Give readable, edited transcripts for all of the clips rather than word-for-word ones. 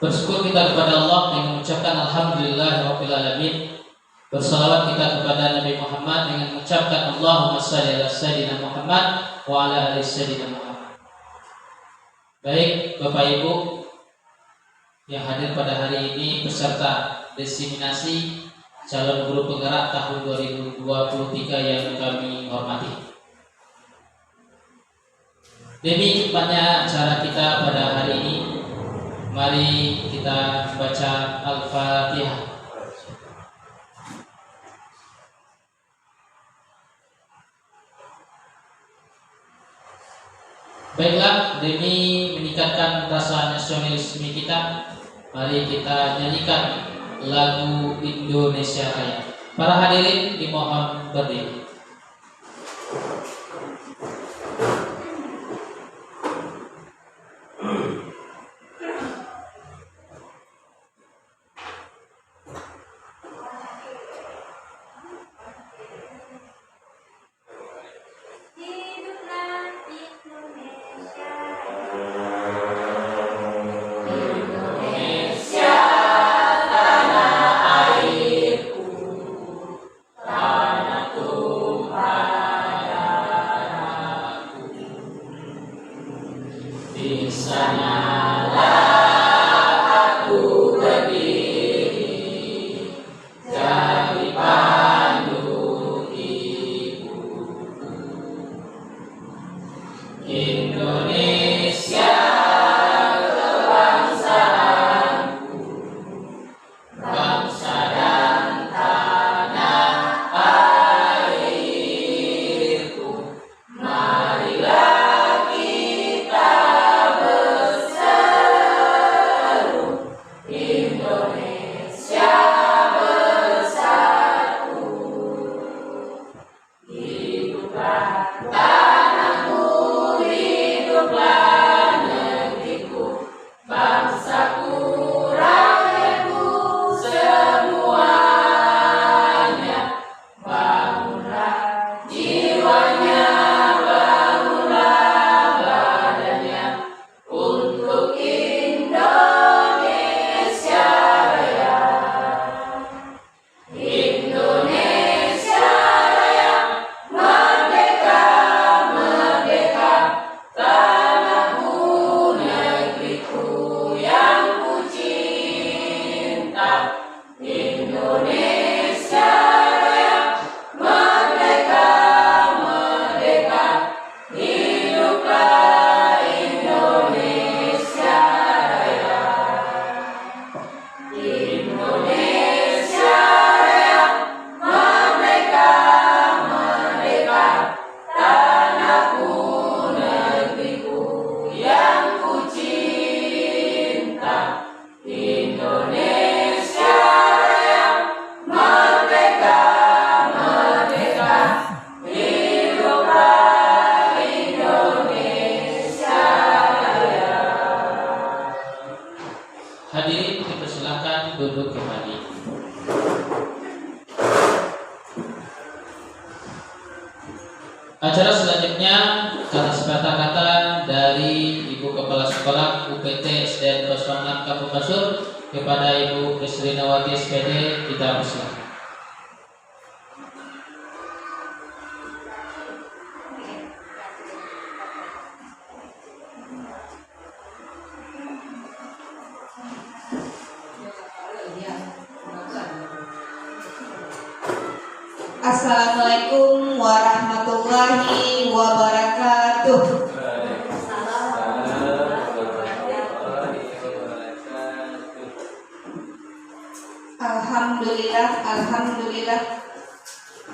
Bersyukur kita kepada Allah dengan mengucapkan alhamdulillahirabbil alamin. Bersalawat kita kepada Nabi Muhammad dengan mengucapkan Allahumma shalli ala sayyidina Muhammad wa ala ali sayyidina Muhammad. Baik Bapak Ibu yang hadir pada hari ini beserta diseminasi calon guru penggerak tahun 2023 yang kami hormati. Demi cepatnya acara kita pada hari ini, mari kita baca Al-Fatihah. Baiklah, demi meningkatkan rasa nasionalisme kita, mari kita nyanyikan lagu Indonesia Raya. Para hadirin dimohon berdiri. Acara selanjutnya atas kata-kata dari Ibu Kepala Sekolah UPT SDN 06 Kapukasur kepada Ibu Krisrinawati SPD, kita persilakan. Assalamualaikum warahmatullahi wabarakatuh. Alhamdulillah.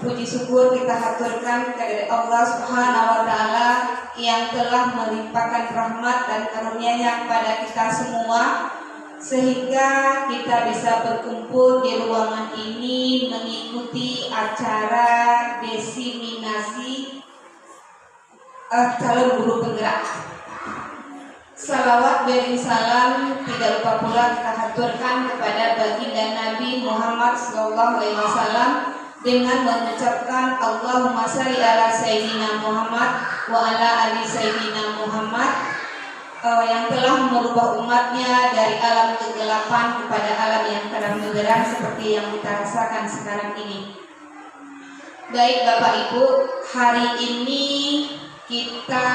Puji syukur kita haturkan kepada Allah Subhanahu wa taala yang telah melimpahkan rahmat dan karunia-Nya kepada kita semua, sehingga kita bisa berkumpul di ruangan ini mengikuti acara diseminasi calon guru penggerak. Salawat beri salam tidak lupa pula kita haturkan kepada baginda Nabi Muhammad SAW dengan mengucapkan Allahumma shalli ala sayyidina Muhammad wa ala ali sayyidina Muhammad. yang telah merubah umatnya dari alam kegelapan kepada alam yang terang benderang seperti yang kita rasakan sekarang ini. Baik Bapak Ibu, hari ini kita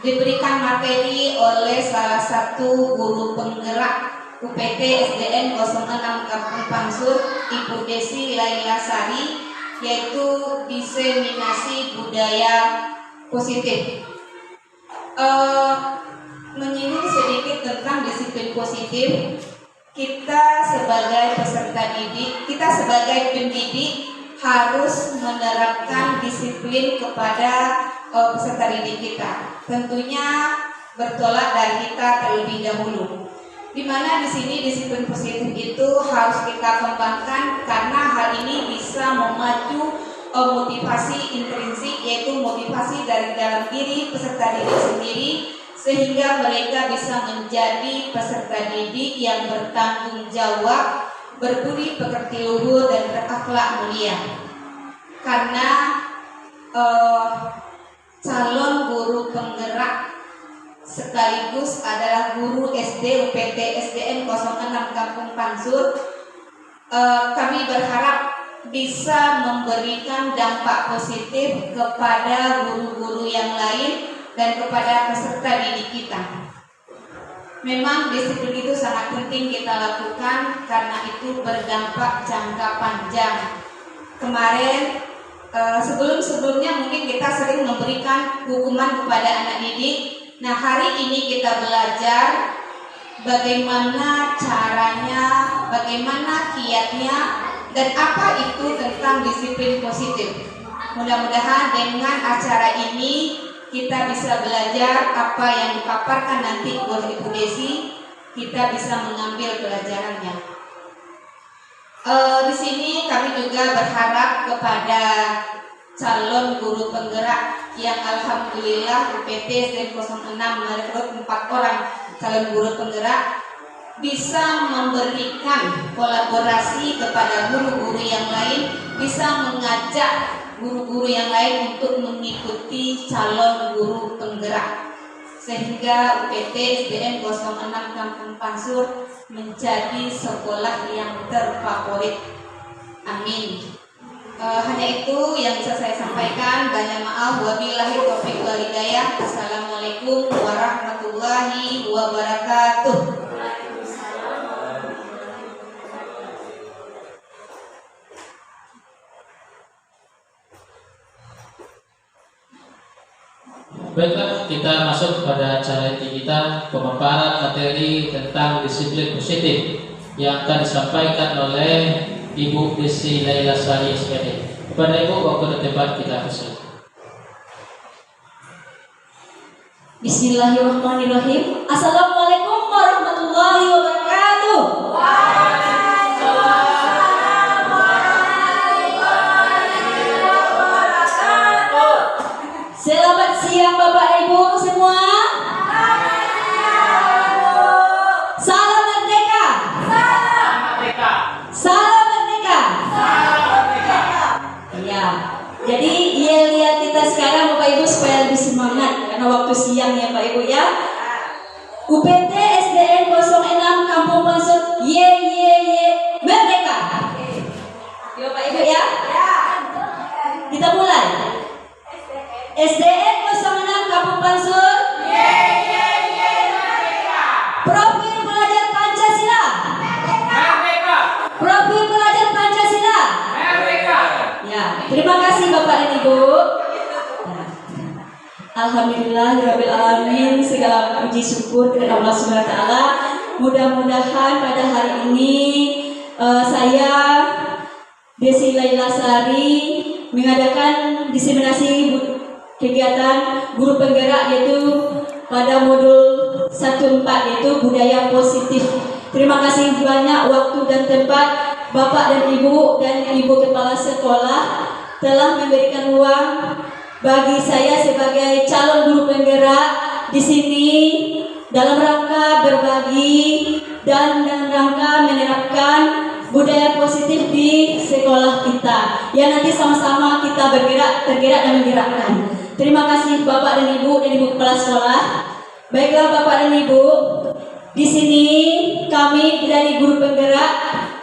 diberikan materi oleh salah satu guru penggerak UPT SDN 06 Kampung Pansur, Ibu Desi Laila Sari, yaitu diseminasi budaya positif. Menyinggung sedikit tentang disiplin positif. Kita sebagai peserta didik, kita sebagai pendidik harus menerapkan disiplin kepada peserta didik kita. Tentunya bertolak dari kita terlebih dahulu. Di mana di sini disiplin positif itu harus kita kembangkan karena hal ini bisa memacu motivasi intrinsik, yaitu motivasi dari dalam diri peserta didik sendiri, sehingga mereka bisa menjadi peserta didik yang bertanggung jawab, berbudi pekerti luhur dan berakhlak mulia. Karena calon guru penggerak sekaligus adalah guru SD UPT SDN 06 Kampung Pansur, kami berharap bisa memberikan dampak positif kepada guru-guru yang lain dan kepada peserta didik kita. Memang disiplin itu sangat penting kita lakukan karena itu berdampak jangka panjang. Kemarin sebelum-sebelumnya mungkin kita sering memberikan hukuman kepada anak didik. Nah, hari ini kita belajar bagaimana caranya, bagaimana kiatnya, dan apa itu tentang disiplin positif. Mudah-mudahan dengan acara ini kita bisa belajar apa yang dipaparkan nanti oleh Ibu Desi, kita bisa mengambil pelajarannya. Di sini kami juga berharap kepada calon guru penggerak yang alhamdulillah UPT SDN 06 merekrut 4 orang calon guru penggerak bisa memberikan kolaborasi kepada guru-guru yang lain, bisa mengajak guru-guru yang lain untuk mengikuti calon guru penggerak, sehingga UPT SDN 06 Kampung Pansur menjadi sekolah yang terfavorit. Amin. Hanya itu yang bisa saya sampaikan. Banyak maaf. Wabillahi taufiq wal hidayah. Assalamualaikum warahmatullahi wabarakatuh. Baiklah, kita masuk kepada acara inti kita, pemaparan materi tentang disiplin positif yang akan disampaikan oleh Ibu Desi Laila Sari SPD. Kepada Ibu, waktu dan tempat kita persilakan. Bismillahirrahmanirrahim. Assalamualaikum warahmatullahi wabarakatuh. Selamat siang Bapak Ibu semua. Salam merdeka. Salam merdeka. Ya. Jadi lihat kita sekarang Bapak Ibu supaya lebih semangat karena waktu siang ya Pak Ibu ya. UPT SDN 06 Kampung Pansur ye merdeka. Ya Pak Ibu ya. Kita mulai. SDN 06 Kampung Pansur merdeka. Profil pelajar Pancasila merdeka. Profil pelajar Pancasila merdeka. Ya, terima kasih Bapak dan Ibu. Alhamdulillahirabbil alamin, segala puji syukur kepada Allah Subhanahu wa taala. Mudah-mudahan pada hari ini saya Desi Laila Sari mengadakan diseminasi kegiatan guru penggerak yaitu pada modul 14 yaitu budaya positif. Terima kasih banyak waktu dan tempat Bapak dan Ibu dan Ibu Kepala Sekolah telah memberikan ruang bagi saya sebagai calon guru penggerak di sini dalam rangka berbagi dan dalam rangka menerapkan budaya positif di sekolah kita. Ya, nanti sama-sama kita tergerak dan menggerakkan. Terima kasih Bapak dan Ibu Kepala Sekolah. Baiklah Bapak dan Ibu, di sini kami dari guru penggerak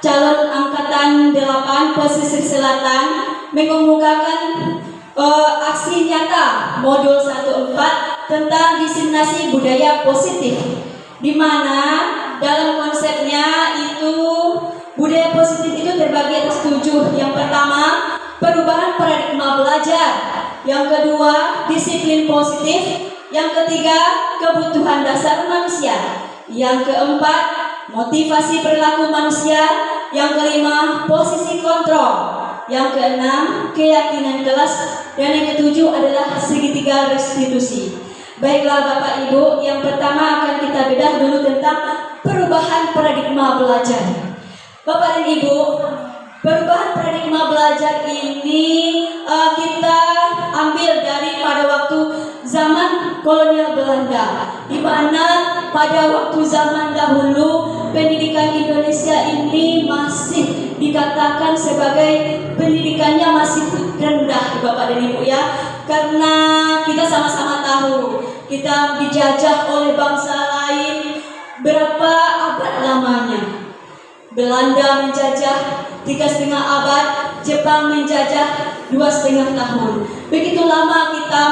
calon angkatan 8 pesisir selatan mengemukakan aksi nyata modul 14 tentang diseminasi budaya positif, di mana dalam konsepnya itu budaya positif itu terbagi atas 7. Yang pertama, perubahan paradigma belajar. Yang kedua, disiplin positif. Yang ketiga, kebutuhan dasar manusia. Yang keempat, motivasi perilaku manusia. Yang kelima, posisi kontrol. Yang keenam, keyakinan kelas. Dan yang ketujuh adalah segitiga restitusi. Baiklah Bapak Ibu, yang pertama akan kita bedah dulu tentang perubahan paradigma belajar. Bapak dan Ibu, perubahan paradigma belajar ini kita ambil dari pada waktu zaman kolonial Belanda, di mana pada waktu zaman dahulu pendidikan Indonesia ini masih dikatakan sebagai pendidikannya masih rendah, Bapak dan Ibu ya, karena kita sama-sama tahu kita dijajah oleh bangsa lain berapa abad lamanya. Belanda menjajah 3,5 abad, Jepang menjajah 2,5 tahun. Begitu lama kita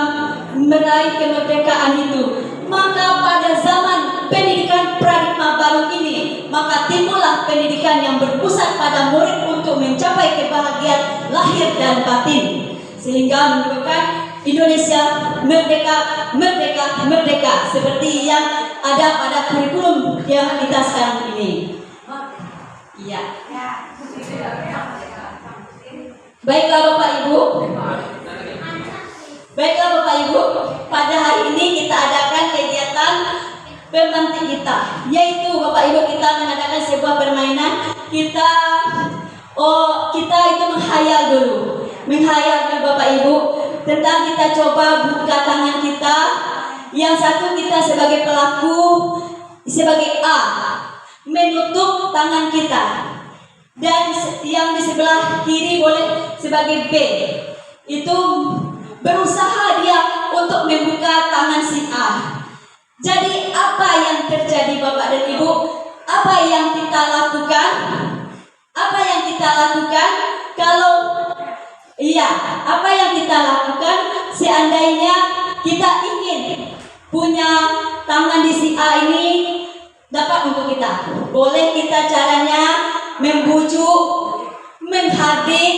meraih kemerdekaan itu. Maka pada zaman pendidikan paradigma baru ini, maka timbullah pendidikan yang berpusat pada murid untuk mencapai kebahagiaan lahir dan batin, sehingga menyebabkan Indonesia merdeka, merdeka, merdeka, seperti yang ada pada kurikulum yang kita sekarang ini. Iya. Baiklah Bapak Ibu. Baiklah Bapak Ibu, pada hari ini kita adakan kegiatan pemantik kita, yaitu Bapak Ibu kita mengadakan sebuah permainan. Kita itu menghayal dulu Bapak Ibu tentang kita coba buka tangan kita. Yang satu kita sebagai pelaku, sebagai A, menutup tangan kita, dan yang di sebelah kiri boleh sebagai B, itu berusaha dia untuk membuka tangan si A. Jadi apa yang terjadi Bapak dan Ibu? Apa yang kita lakukan? Apa yang kita lakukan apa yang kita lakukan seandainya kita ingin punya tangan di si A ini dapat untuk kita? Boleh kita caranya membujuk, menghardik,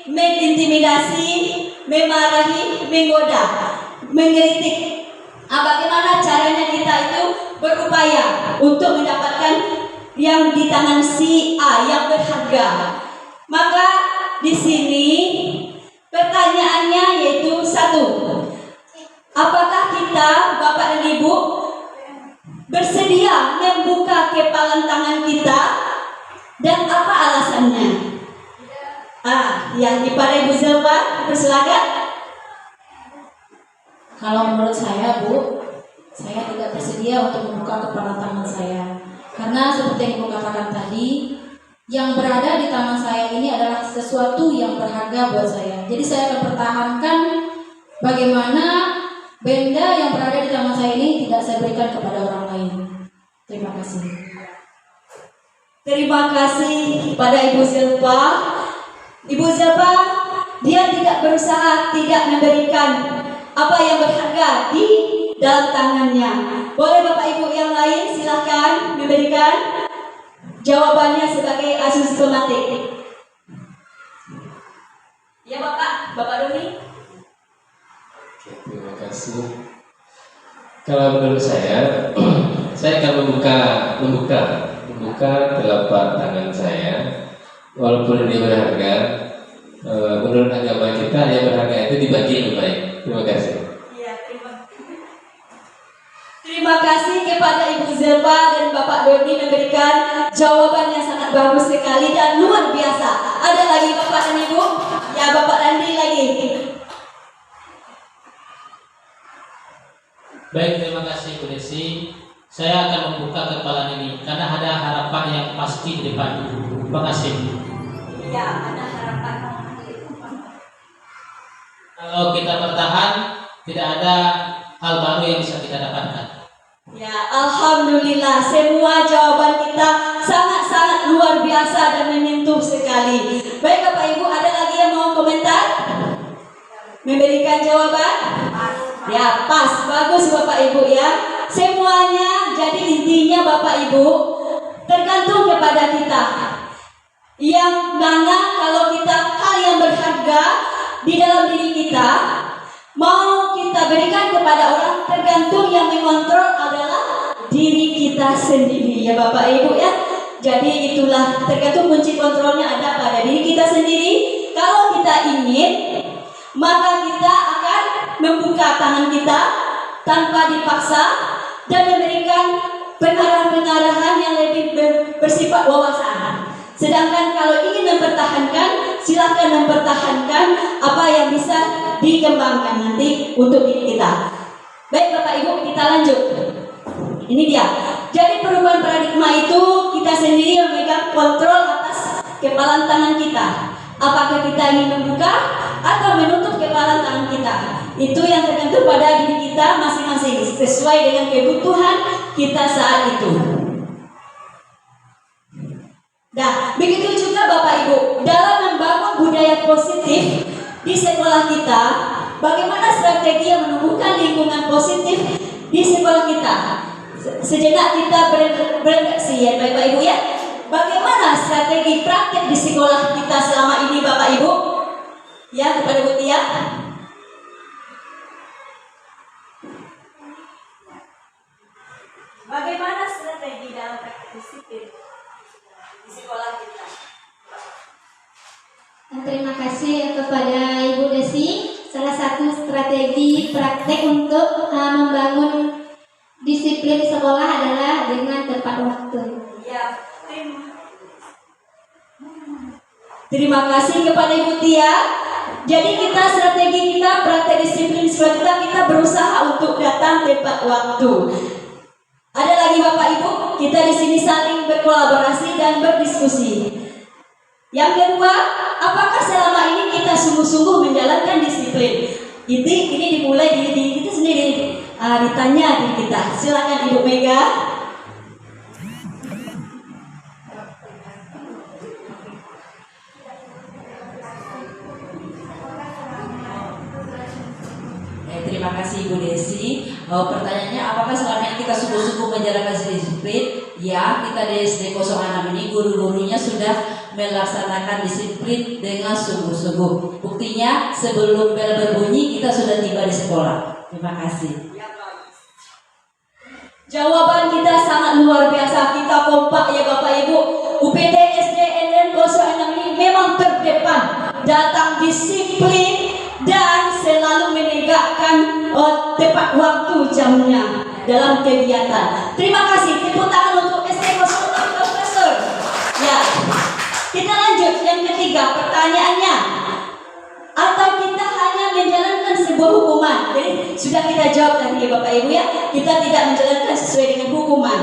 mengintimidasi, memarahi, menggoda, mengkritik. Bagaimana caranya kita itu berupaya untuk mendapatkan yang di tangan si A yang berharga? Maka di sini pertanyaannya yaitu satu, apakah kita Bapak dan Ibu bersedia membuka kepalan tangan kita, dan apa alasannya? Yang para Ibu Zelva, persilakan. Kalau menurut saya, Bu, saya tidak bersedia untuk membuka kepala tangan saya. Karena seperti yang Ibu katakan tadi, yang berada di tangan saya ini adalah sesuatu yang berharga buat saya. Jadi saya akan pertahankan bagaimana benda yang berada di tangan saya ini tidak saya berikan kepada orang lain. Terima kasih. Terima kasih kepada Ibu Zelva. Ibu Zelva, dia tidak berusaha tidak memberikan apa yang berharga di dalam tangannya. Boleh Bapak Ibu yang lain silahkan memberikan jawabannya sebagai asus pematik. Ya Bapak Doni. Terima kasih. Kalau menurut saya akan membuka telapak tangan saya, walaupun ini berharga. Menurut agama kita yang berharga itu dibagi lebih baik. Terima kasih. Terima kasih kepada Ibu Zelva dan Bapak Doni memberikan jawaban yang sangat bagus sekali dan luar biasa. Ada lagi Bapak dan Ibu? Ya, Bapak Randi lagi. Baik, terima kasih Bu Desi. Saya akan membuka kepalan ini karena ada harapan yang pasti di depan. Terima kasih. Ya, ada harapan. Kalau kita bertahan, tidak ada hal baru yang bisa kita dapatkan. Ya, alhamdulillah semua jawaban kita sangat-sangat luar biasa dan menyentuh sekali. Baik Bapak Ibu, ada lagi yang mau komentar? Memberikan jawaban? Ya, pas, bagus Bapak Ibu ya. Semuanya jadi intinya Bapak Ibu tergantung kepada kita. Yang mana kalau kita hal yang berharga di dalam diri kita mau kita berikan kepada orang, tergantung yang mengontrol adalah diri kita sendiri ya Bapak Ibu ya. Jadi itulah tergantung kunci kontrolnya ada pada diri kita sendiri. Kalau kita ingin, maka kita akan membuka tangan kita tanpa dipaksa dan memberikan pengarahan-pengarahan yang lebih bersifat wawasan. Sedangkan kalau ingin mempertahankan, silakan mempertahankan apa yang bisa dikembangkan nanti untuk diri kita. Baik Bapak Ibu, kita lanjut. Ini dia. Jadi perubahan paradigma itu kita sendiri yang memegang kontrol atas kepalan tangan kita. Apakah kita ingin membuka atau menutup kepalan tangan kita? Itu yang tergantung pada diri kita masing-masing sesuai dengan kebutuhan kita saat itu. Nah, begitu juga Bapak Ibu dalam membangun budaya positif di sekolah kita. Bagaimana strategi yang menumbuhkan lingkungan positif di sekolah kita? Sejenak kita berefleksi ya Bapak Ibu ya. Bagaimana strategi praktek di sekolah kita selama ini Bapak Ibu? Ya, kepada Bu Tia. Bagaimana strategi dalam praktek disiplin di sekolah kita? Terima kasih kepada Ibu Desi. Salah satu strategi praktek untuk membangun disiplin di sekolah adalah dengan tepat waktu. Ya, terima kasih kepada Ibu Tia. Jadi strategi kita praktek disiplin sekolah kita berusaha untuk datang tepat waktu. Ada lagi Bapak Ibu, kita di sini saling berkolaborasi dan berdiskusi. Yang kedua, apakah selama ini kita sungguh-sungguh menjalankan disiplin? Ini dimulai dari diri kita sendiri. Ditanya diri kita. Silakan Ibu Mega. Terima kasih Ibu Desi. Pertanyaannya, apakah selama ini kita sungguh-sungguh menjalankan disiplin? Ya, kita di SD 06 ini guru-gurunya sudah melaksanakan disiplin dengan sungguh-sungguh. Buktinya sebelum bel berbunyi kita sudah tiba di sekolah. Terima kasih. Jawaban kita sangat luar biasa. Kita kompak ya Bapak Ibu. UPT SDN 06 ini memang terdepan, datang disiplin dan selalu menegakkan tepat waktu jamnya dalam kegiatan. Terima kasih. Tepuk tangan untuk SD 06 Profesor. Ya. Kita lanjut yang ketiga, pertanyaannya. Atau kita hanya menjalankan sebuah hukuman? Jadi sudah kita jawab tadi ya Bapak Ibu ya. Kita tidak menjalankan sesuai dengan hukuman.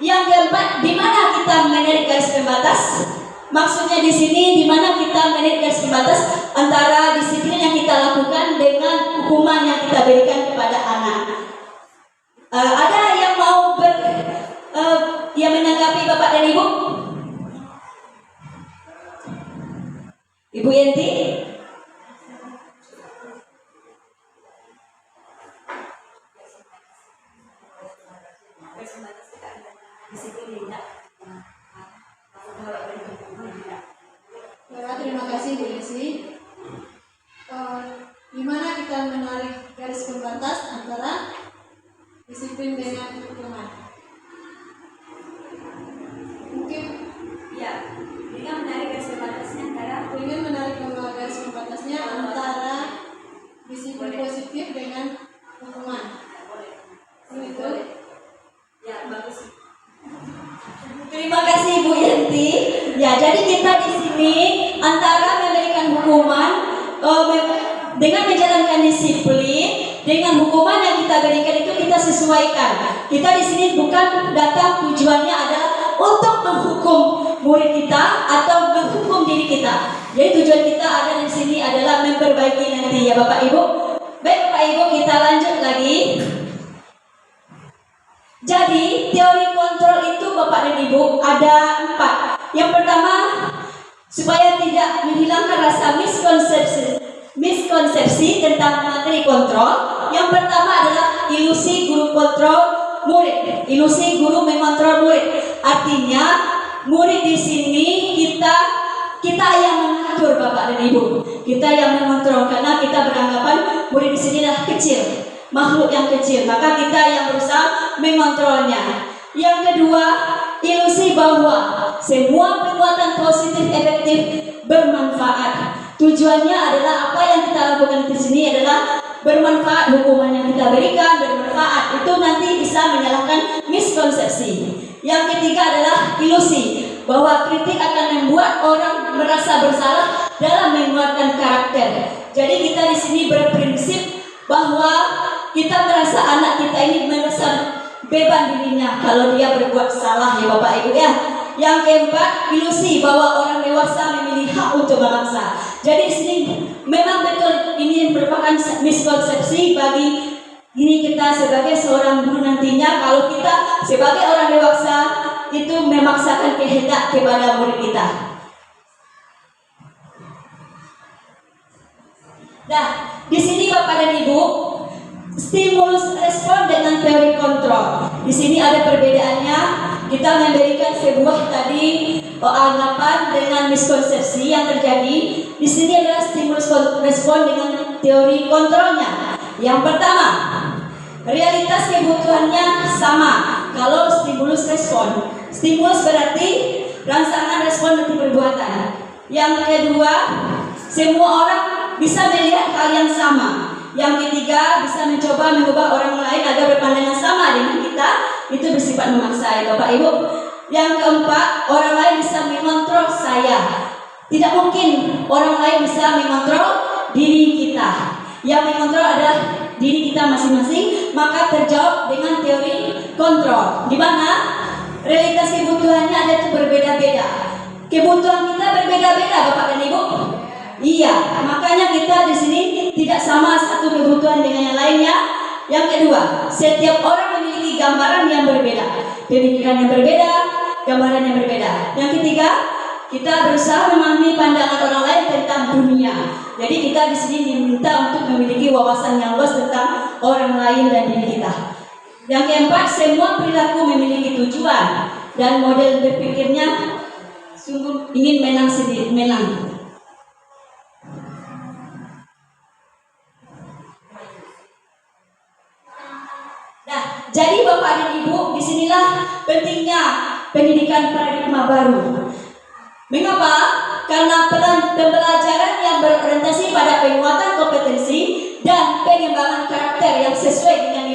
Yang keempat, di mana kita menarik garis pembatas? Maksudnya di sini di mana kita menarik garis pembatas antara disiplin yang kita lakukan dengan hukuman yang kita berikan kepada anak. Ada yang mau yang menanggapi Bapak dan Ibu? Ibu Yenti? Terima kasih Bu Desi. Gimana kita menarik garis pembatas antara disiplin dengan hukuman? Mungkin Ya, dengan menarik garis pembatasnya antara disiplin positif dengan hukuman. Itu. Ya, bagus. Terima kasih Bu Yanti. Ya, jadi kita di sini antara memberikan hukuman dengan menjalankan disiplin dengan hukuman yang kita berikan itu kita sesuaikan. Kita di sini bukan datang tujuannya adalah untuk menghukum murid kita atau menghukum diri kita. Jadi tujuan kita ada di sini adalah memperbaiki nanti ya Bapak Ibu. Baik Bapak Ibu, kita lanjut lagi. Jadi teori kontrol itu Bapak dan Ibu ada 4. Yang pertama, supaya tidak menghilangkan rasa miskonsepsi tentang materi kontrol. Yang pertama adalah ilusi guru kontrol murid. Ilusi guru mengontrol murid. Artinya murid di sini kita yang mengatur Bapak dan Ibu. Kita yang mengontrol karena kita beranggapan murid di sini adalah kecil, makhluk yang kecil, maka kita yang berusaha mengontrolnya. Yang kedua, ilusi bahwa semua perbuatan positif efektif bermanfaat. Tujuannya adalah apa yang kita lakukan di sini adalah bermanfaat, hukuman yang kita berikan bermanfaat. Itu nanti bisa menyalahkan miskonsepsi. Yang ketiga adalah ilusi bahwa kritik akan membuat orang merasa bersalah dalam menguatkan karakter. Jadi kita di sini berprinsip bahwa kita merasa anak kita ini merasa beban dirinya kalau dia berbuat salah, ya Bapak Ibu ya. Yang keempat, ilusi bahwa orang dewasa memilih hak untuk berbangsa. Jadi di sini memang betul ini merupakan miskonsepsi bagi kita sebagai seorang guru nantinya. Kalau kita sebagai orang dewasa itu memaksakan kehendak kepada murid kita. Nah, di sini Bapak dan Ibu, stimulus respon dengan teori kontrol. Di sini ada perbedaannya. Kita memberikan sebuah tadi anggapan dengan miskonsepsi yang terjadi. Di sini adalah stimulus respon dengan teori kontrolnya. Yang pertama, realitas kebutuhannya sama. Kalau stimulus respon, stimulus berarti rangsangan respon dari perbuatan. Yang kedua, semua orang bisa melihat hal yang sama. Yang ketiga, bisa mencoba mengubah orang lain agar berpandangan sama dengan kita. Itu bersifat memaksa, ya Bapak Ibu. Yang keempat, orang lain bisa mengontrol saya. Tidak mungkin orang lain bisa mengontrol diri kita. Yang mengontrol adalah diri kita masing-masing. Maka terjawab dengan teori kontrol, di mana realitas kebutuhannya ada itu berbeda-beda. Kebutuhan kita berbeda-beda, Bapak dan Ibu. Iya, makanya kita di sini tidak sama satu kebutuhan dengan yang lainnya. Yang kedua, setiap orang memiliki gambaran yang berbeda, pemikiran yang berbeda, gambaran yang berbeda. Yang ketiga, kita berusaha memahami pandangan orang lain tentang dunia. Jadi kita di sini diminta untuk memiliki wawasan yang luas tentang orang lain dan diri kita. Yang keempat, semua perilaku memiliki tujuan dan model berpikirnya sungguh ingin menang sendiri, menang. Jadi Bapak dan Ibu, disinilah pentingnya pendidikan paradigma baru. Mengapa? Karena pembelajaran yang berorientasi pada penguatan kompetensi dan pengembangan karakter yang sesuai dengan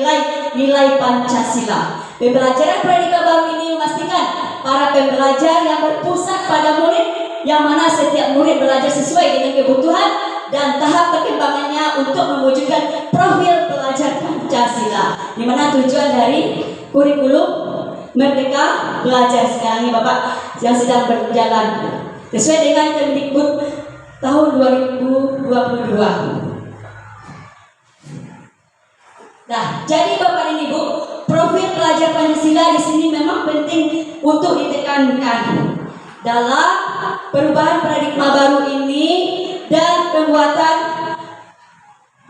nilai Pancasila. Pembelajaran paradigma baru ini memastikan para pembelajar yang berpusat pada murid, yang mana setiap murid belajar sesuai dengan kebutuhan dan tahap perkembangannya untuk mewujudkan profil pelajar Pancasila, di mana tujuan dari kurikulum Merdeka Belajar sekarang ini Bapak yang sedang berjalan sesuai dengan Kemdikbud tahun 2022. Nah, jadi Bapak dan Ibu, profil pelajar Pancasila di sini memang penting untuk ditekankan dalam perubahan paradigma baru ini dan pembuatan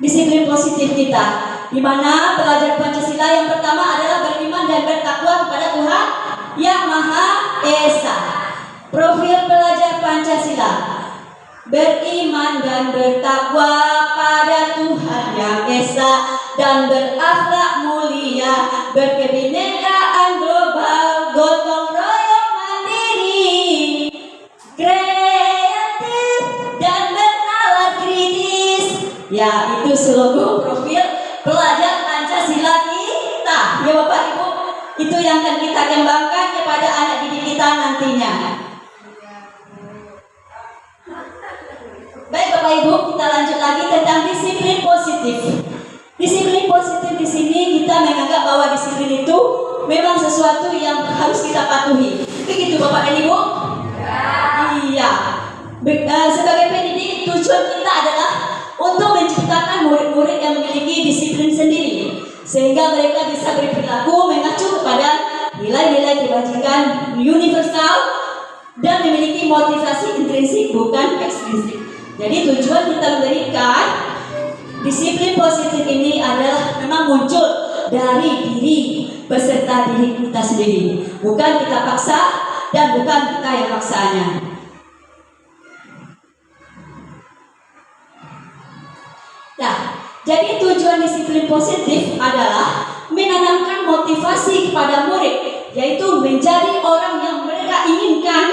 disiplin positif kita, di mana pelajar Pancasila yang pertama adalah beriman dan bertakwa kepada Tuhan Yang Maha Esa. Profil pelajar Pancasila: beriman dan bertakwa pada Tuhan Yang Esa dan berakhlak mulia, berkebinekaan global, gotong royong mandiri, kreatif dan bernalar kritis. Ya, itu seluruh profil pelajar Pancasila kita, ya Bapak Ibu. Itu yang akan kita kembangkan kepada anak didik kita nantinya. Baik Bapak Ibu, kita lanjut lagi tentang disiplin positif. Disiplin positif di sini kita menganggap bahwa disiplin itu memang sesuatu yang harus kita patuhi. Begitu Bapak dan Ibu? Iya. Sebagai pendidik, tujuan kita adalah untuk menciptakan murid-murid yang memiliki disiplin sendiri, sehingga mereka bisa berperilaku mengacu kepada memiliki motivasi intrinsik bukan ekstrinsik. Jadi tujuan kita memberikan disiplin positif ini adalah memang muncul dari diri beserta diri kita sendiri, bukan kita paksa dan bukan kita yang paksanya. Nah, jadi tujuan disiplin positif adalah menanamkan motivasi kepada murid, yaitu menjadi orang yang mereka inginkan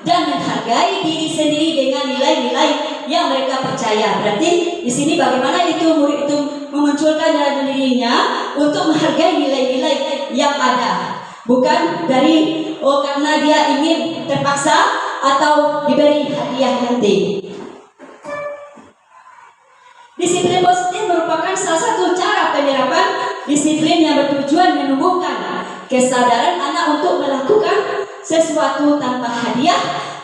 dan menghargai diri sendiri dengan nilai-nilai yang mereka percaya. Berarti di sini bagaimana itu murid itu memunculkan dalam dirinya untuk menghargai nilai-nilai yang ada, bukan dari karena dia ingin terpaksa atau diberi hadiah nanti. Disiplin positif merupakan salah satu cara penyerapan disiplin yang bertujuan menumbuhkan kesadaran anak untuk melakukan sesuatu tanpa hadiah,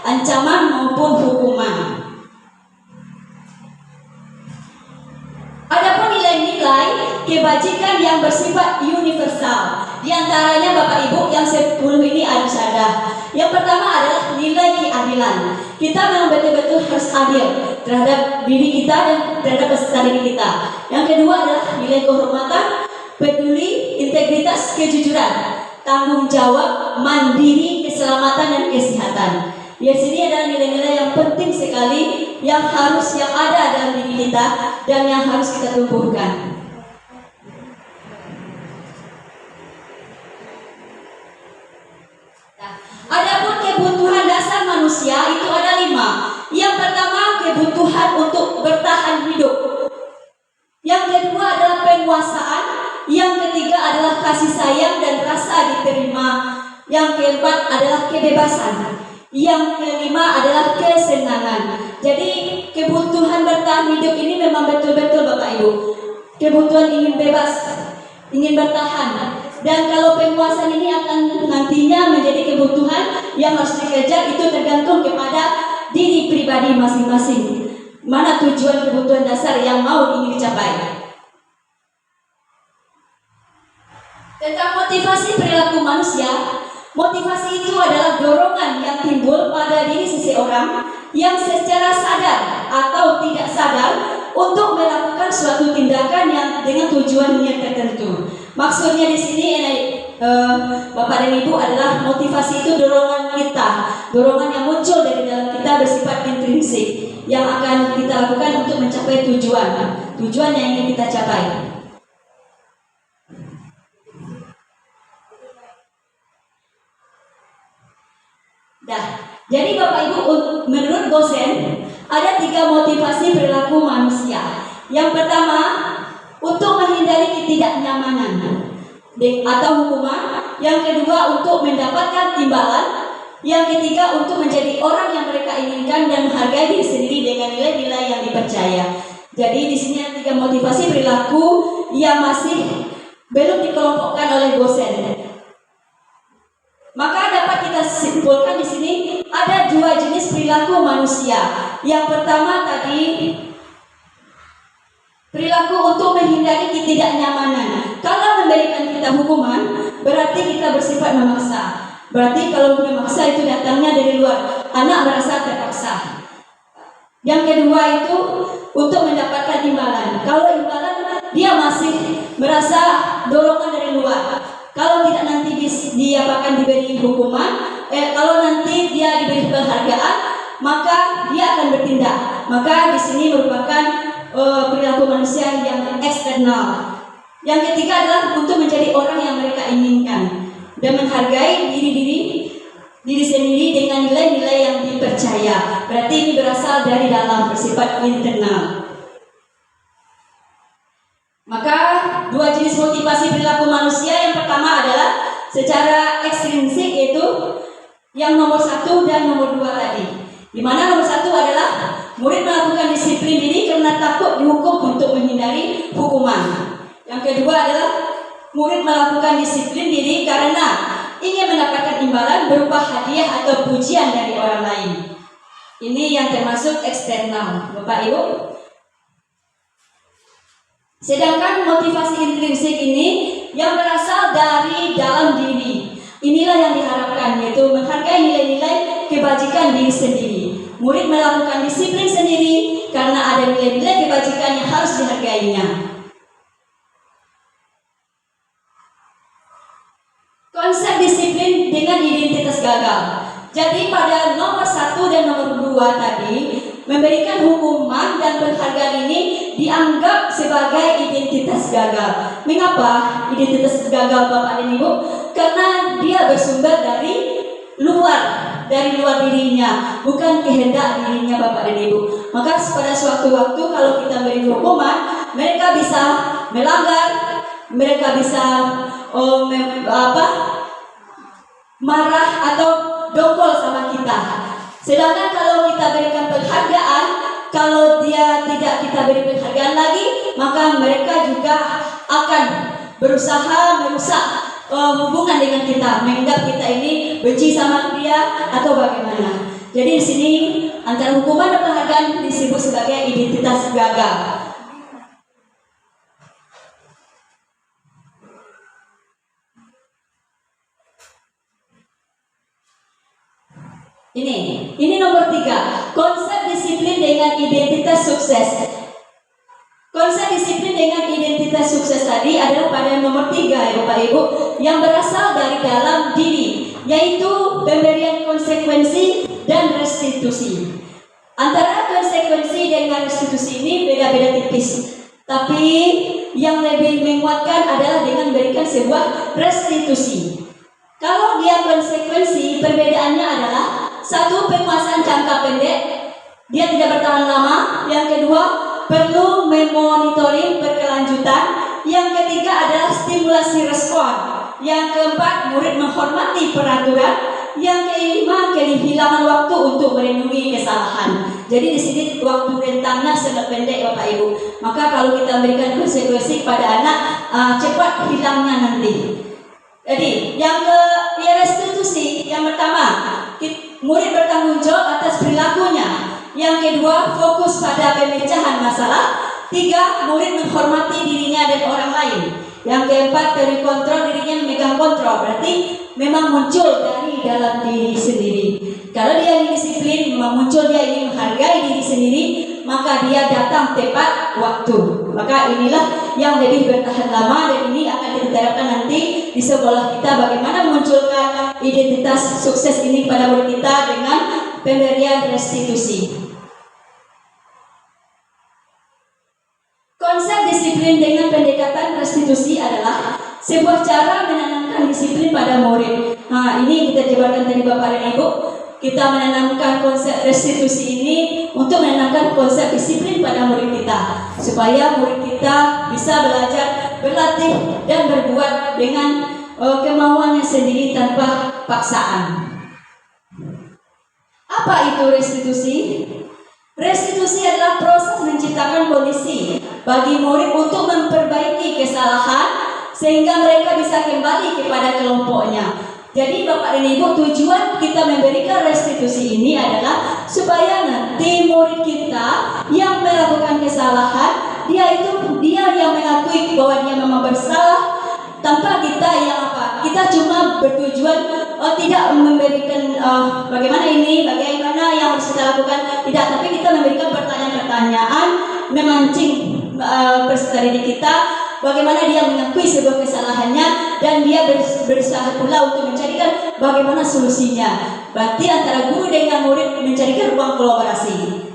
ancaman maupun hukuman. Adapun nilai-nilai kebajikan yang bersifat universal, di antaranya Bapak Ibu yang 10 ini harus ada. Yang pertama adalah nilai keadilan. Kita memang betul-betul harus adil terhadap diri kita dan terhadap peserta diri kita. Yang kedua adalah nilai kehormatan, peduli, integritas, kejujuran, tanggung jawab, mandiri, keselamatan dan kesehatan. Di sini adalah nilai-nilai yang penting sekali yang ada dalam diri kita dan yang harus kita tumbuhkan. Adapun kebutuhan dasar manusia itu ada 5. Yang pertama kebutuhan untuk bertahan hidup. Yang kedua adalah penguasaan. Yang ketiga adalah kasih sayang dan rasa diterima. Yang keempat adalah kebebasan. Yang kelima adalah kesenangan. Jadi kebutuhan bertahan hidup ini memang betul-betul Bapak Ibu. Kebutuhan ingin bebas, ingin bertahan. Dan kalau penguasaan ini akan nantinya menjadi kebutuhan yang harus dikejar, itu tergantung kepada diri pribadi masing-masing. Mana tujuan kebutuhan dasar yang mau ingin dicapai. Tentang motivasi perilaku manusia, motivasi itu adalah dorongan yang timbul pada diri seseorang yang secara sadar atau tidak sadar untuk melakukan suatu tindakan yang dengan tujuan yang tertentu. Maksudnya di sini Bapak dan Ibu adalah motivasi itu dorongan kita, dorongan yang muncul dari dalam kita bersifat intrinsik yang akan kita lakukan untuk mencapai tujuan yang ingin kita capai. Nah, jadi Bapak Ibu, menurut Gosen ada 3 motivasi perilaku manusia. Yang pertama, untuk menghindari ketidaknyamanan atau hukuman. Yang kedua, untuk mendapatkan imbalan. Yang ketiga, untuk menjadi orang yang mereka inginkan dan menghargai diri sendiri dengan nilai-nilai yang dipercaya. Jadi di sini ada 3 motivasi perilaku yang masih belum dikelompokkan oleh Gosen. Maka dapat kita simpulkan di sini ada 2 jenis perilaku manusia. Yang pertama tadi perilaku untuk menghindari ketidaknyamanan. Kalau memberikan kita hukuman, berarti kita bersifat memaksa. Berarti kalau memaksa itu datangnya dari luar, anak merasa terpaksa. Yang kedua itu untuk mendapatkan imbalan. Kalau imbalan dia masih merasa dorongan dari luar. Kalau tidak nanti dia akan diberi hukuman, kalau nanti dia diberi penghargaan, maka dia akan bertindak. Maka di sini merupakan perilaku manusia yang eksternal. Yang ketiga adalah untuk menjadi orang yang mereka inginkan dan menghargai diri sendiri dengan nilai-nilai yang dipercaya. Berarti ini berasal dari dalam, bersifat internal. Maka 2 jenis motivasi perilaku manusia, yang pertama adalah secara ekstrinsik, yaitu yang nomor 1 dan nomor 2 tadi. Di mana nomor 1 adalah murid melakukan disiplin diri karena takut dihukum untuk menghindari hukuman. Yang kedua adalah murid melakukan disiplin diri karena ingin mendapatkan imbalan berupa hadiah atau pujian dari orang lain. Ini yang termasuk eksternal, Bapak Ibu. Sedangkan motivasi intrinsik ini yang berasal dari dalam diri. Inilah yang diharapkan, yaitu menghargai nilai-nilai kebajikan kebajikan diri sendiri. Murid melakukan disiplin sendiri karena ada nilai-nilai kebajikan yang harus dihargainya. Konsep disiplin dengan identitas gagal. Jadi pada nomor 1 dan nomor 2 tadi, memberikan hukuman dan penghargaan ini dianggap sebagai identitas gagal. Mengapa identitas gagal Bapak dan Ibu? Karena dia bersumber dari luar dirinya, bukan kehendak dirinya Bapak dan Ibu. Maka pada suatu waktu kalau kita beri hukuman, mereka bisa melanggar, mereka bisa marah atau dongkol sama kita. Sedangkan kalau kita berikan penghargaan, kalau dia tidak kita beri penghargaan lagi, maka mereka juga akan berusaha merusak hubungan dengan kita, menganggap kita ini benci sama dia atau bagaimana. Jadi di sini antara hukuman dan penghargaan disebut sebagai identitas gagal. Ini nomor 3, konsep disiplin dengan identitas sukses. Konsep disiplin dengan identitas sukses tadi adalah pada nomor 3 ya Bapak Ibu, yang berasal dari dalam diri, yaitu pemberian konsekuensi dan restitusi. Antara konsekuensi dengan restitusi ini beda-beda tipis, tapi yang lebih menguatkan adalah dengan memberikan sebuah restitusi. Kalau dia konsekuensi, perbedaannya adalah satu, penguasaan jangka pendek, dia tidak bertahan lama. Yang kedua, perlu memonitoring berkelanjutan. Yang ketiga adalah stimulasi respon. Yang keempat, murid menghormati peraturan. Yang kelima, kehilangan waktu untuk melindungi kesalahan. Jadi di sini waktu rentangnya sangat pendek Bapak Ibu. Maka kalau kita berikan konsekuensi kepada anak, cepat hilangnya nanti. Jadi yang restitusi, yang pertama, murid bertanggung jawab atas perilakunya. Yang kedua, fokus pada pemecahan masalah. 3, murid menghormati dirinya dan orang lain. Yang keempat, dari kontrol dirinya, memegang kontrol. Berarti memang muncul dari dalam diri sendiri. Kalau dia ingin disiplin, memang muncul dia ingin menghargai diri sendiri, maka dia datang tepat waktu. Maka inilah yang lebih bertahan lama, dan ini akan kita terapkan nanti di sekolah kita, bagaimana memunculkan identitas sukses ini pada murid kita dengan pemberian restitusi. Konsep disiplin dengan pendekatan restitusi adalah sebuah cara menanamkan disiplin pada murid. Nah, ini kita jabarkan tadi Bapak dan Ibu. Kita menanamkan konsep restitusi ini untuk menanamkan konsep disiplin pada murid kita, supaya murid kita bisa belajar, berlatih, dan berbuat dengan kemauannya sendiri tanpa paksaan. Apa itu restitusi? Restitusi adalah proses menciptakan kondisi bagi murid untuk memperbaiki kesalahan sehingga mereka bisa kembali kepada kelompoknya. Jadi Bapak dan Ibu, tujuan kita memberikan restitusi ini adalah supaya nanti murid kita yang melakukan kesalahan, dia yang mengakui bahwa dia memang bersalah, tanpa kita yang kita cuma bertujuan tidak memberikan bagaimana yang harus kita lakukan, tidak, tapi kita memberikan pertanyaan-pertanyaan, memancing peserta didik kita, bagaimana dia mengakui sebuah kesalahannya, dan dia berusaha pula untuk mencarikan bagaimana solusinya. Berarti antara guru dengan murid mencarikan ruang kolaborasi.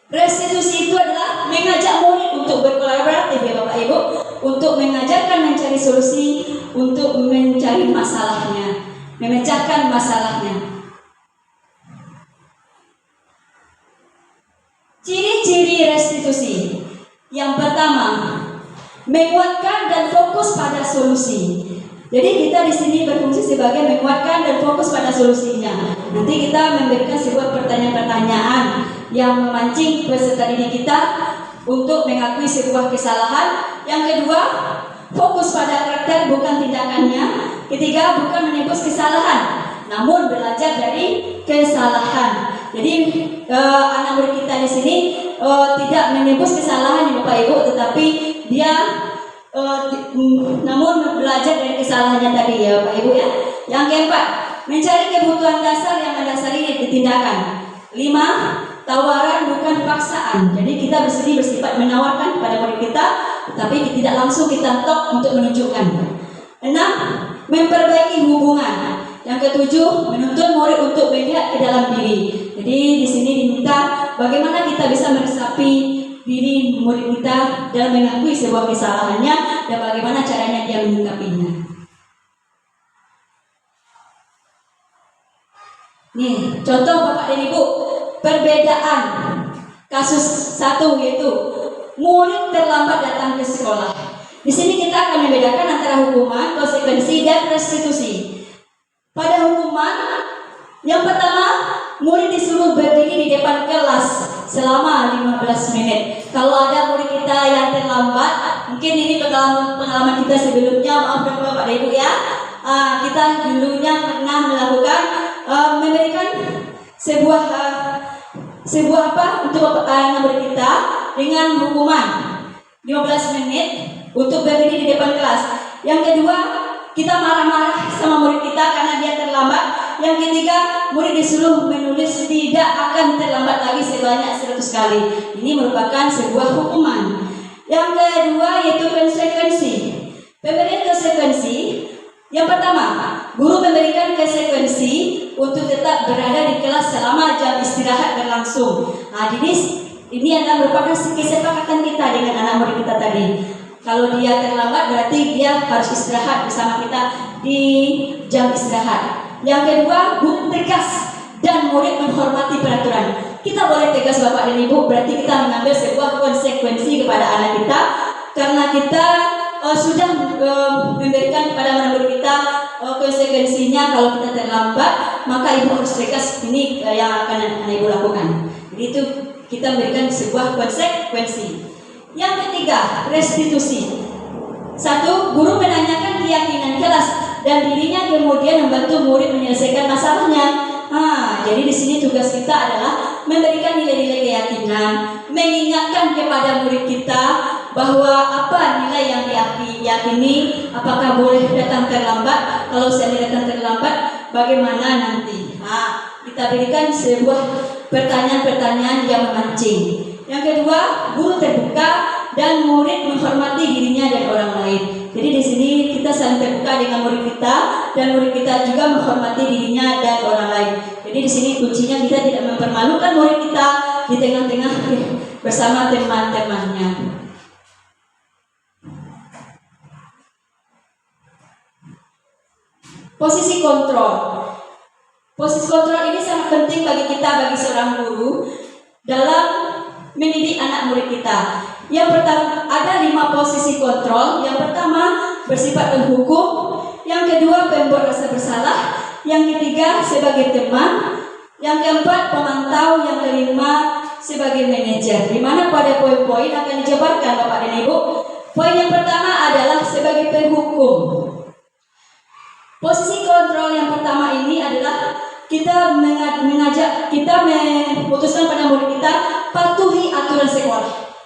Restitusi itu adalah mengajak murid untuk berkolaboratif ya Bapak Ibu, untuk mengajarkan mencari solusi, untuk mencari masalahnya, memecahkan masalahnya. Ciri-ciri restitusi. Yang pertama, menguatkan dan fokus pada solusi. Jadi kita di sini berfungsi sebagai menguatkan dan fokus pada solusinya. Nanti kita memberikan sebuah pertanyaan-pertanyaan yang memancing peserta didik kita untuk mengakui sebuah kesalahan. Yang kedua, fokus pada karakter bukan tindakannya. Ketiga, bukan menebus kesalahan, namun belajar dari kesalahan. Jadi anak murid kita di sini tidak menebus kesalahan ya Bapak Ibu, tetapi dia namun belajar dari kesalahannya tadi ya Bapak Ibu ya. Yang keempat, mencari kebutuhan dasar yang mendasari tindakan. 5. Tawaran bukan paksaan. Jadi kita bersifat menawarkan kepada murid kita, tapi tidak langsung kita tok untuk menunjukkan. 6. Memperbaiki hubungan. Yang ketujuh, menuntun murid untuk melihat ke dalam diri. Jadi di sini diminta bagaimana kita bisa meresapi diri murid kita dalam mengakui sebuah kesalahannya dan bagaimana caranya dia menyikapinya. Nih, contoh Bapak dan Ibu, perbedaan kasus satu yaitu murid terlambat datang ke sekolah. Di sini kita akan membedakan antara hukuman, konsekuensi, dan restitusi. Pada hukuman, yang pertama, murid disuruh berdiri di depan kelas selama 15 menit. Kalau ada murid kita yang terlambat, mungkin ini pengalaman kita sebelumnya, maaf Bapak dan Ibu ya. Kita dulunya pernah melakukan memberikan sebuah untuk murid kita dengan hukuman 15 menit untuk berdiri di depan kelas. Yang kedua, kita marah-marah sama murid kita karena dia terlambat. Yang ketiga, murid disuruh menulis tidak akan terlambat lagi sebanyak 100 kali. Ini merupakan sebuah hukuman. Yang kedua yaitu konsekuensi. Pemberian konsekuensi. Yang pertama, guru memberikan konsekuensi untuk tetap berada di kelas selama jam istirahat berlangsung. Jadi ini adalah merupakan kesepakatan kita dengan anak murid kita tadi. Kalau dia terlambat berarti dia harus istirahat bersama kita di jam istirahat. Yang kedua, guru tegas dan murid menghormati peraturan. Kita boleh tegas Bapak dan Ibu, berarti kita mengambil sebuah konsekuensi kepada anak kita karena kita sudah memberikan kepada murid kita konsekuensinya. Kalau kita terlambat, maka Ibu harus tegas. Ini yang akan anak Ibu lakukan. Jadi itu kita memberikan sebuah konsekuensi. Yang ketiga, restitusi. 1. Guru menanyakan keyakinan kelas dan dirinya kemudian membantu murid menyelesaikan masalahnya. Jadi di sini tugas kita adalah memberikan nilai-nilai keyakinan, mengingatkan kepada murid kita bahwa apa nilai yang diyakini, apakah boleh datang terlambat, kalau saya datang terlambat, bagaimana nanti. Kita berikan sebuah pertanyaan-pertanyaan yang memancing. Yang kedua, guru terbuka dan murid menghormati dirinya dan orang lain. Jadi di sini kita saling terbuka dengan murid kita dan murid kita juga menghormati dirinya dan orang lain. Jadi di sini kuncinya kita tidak mempermalukan murid kita di tengah-tengah bersama teman-temannya. Posisi kontrol. Posisi kontrol ini sangat penting bagi kita, bagi seorang guru dalam mendidik anak murid kita. Yang pertama, ada 5 posisi kontrol. Yang pertama, bersifat menghukum. Yang kedua, pembuat rasa bersalah. Yang ketiga, sebagai teman. Yang keempat, pemantau. Yang kelima, sebagai manajer. Di mana pada poin-poin akan dijabarkan Bapak dan Ibu. Poin yang pertama adalah sebagai penghukum. Posisi kontrol yang pertama ini adalah kita memutuskan pada murid kita patuhi aturan sekolah,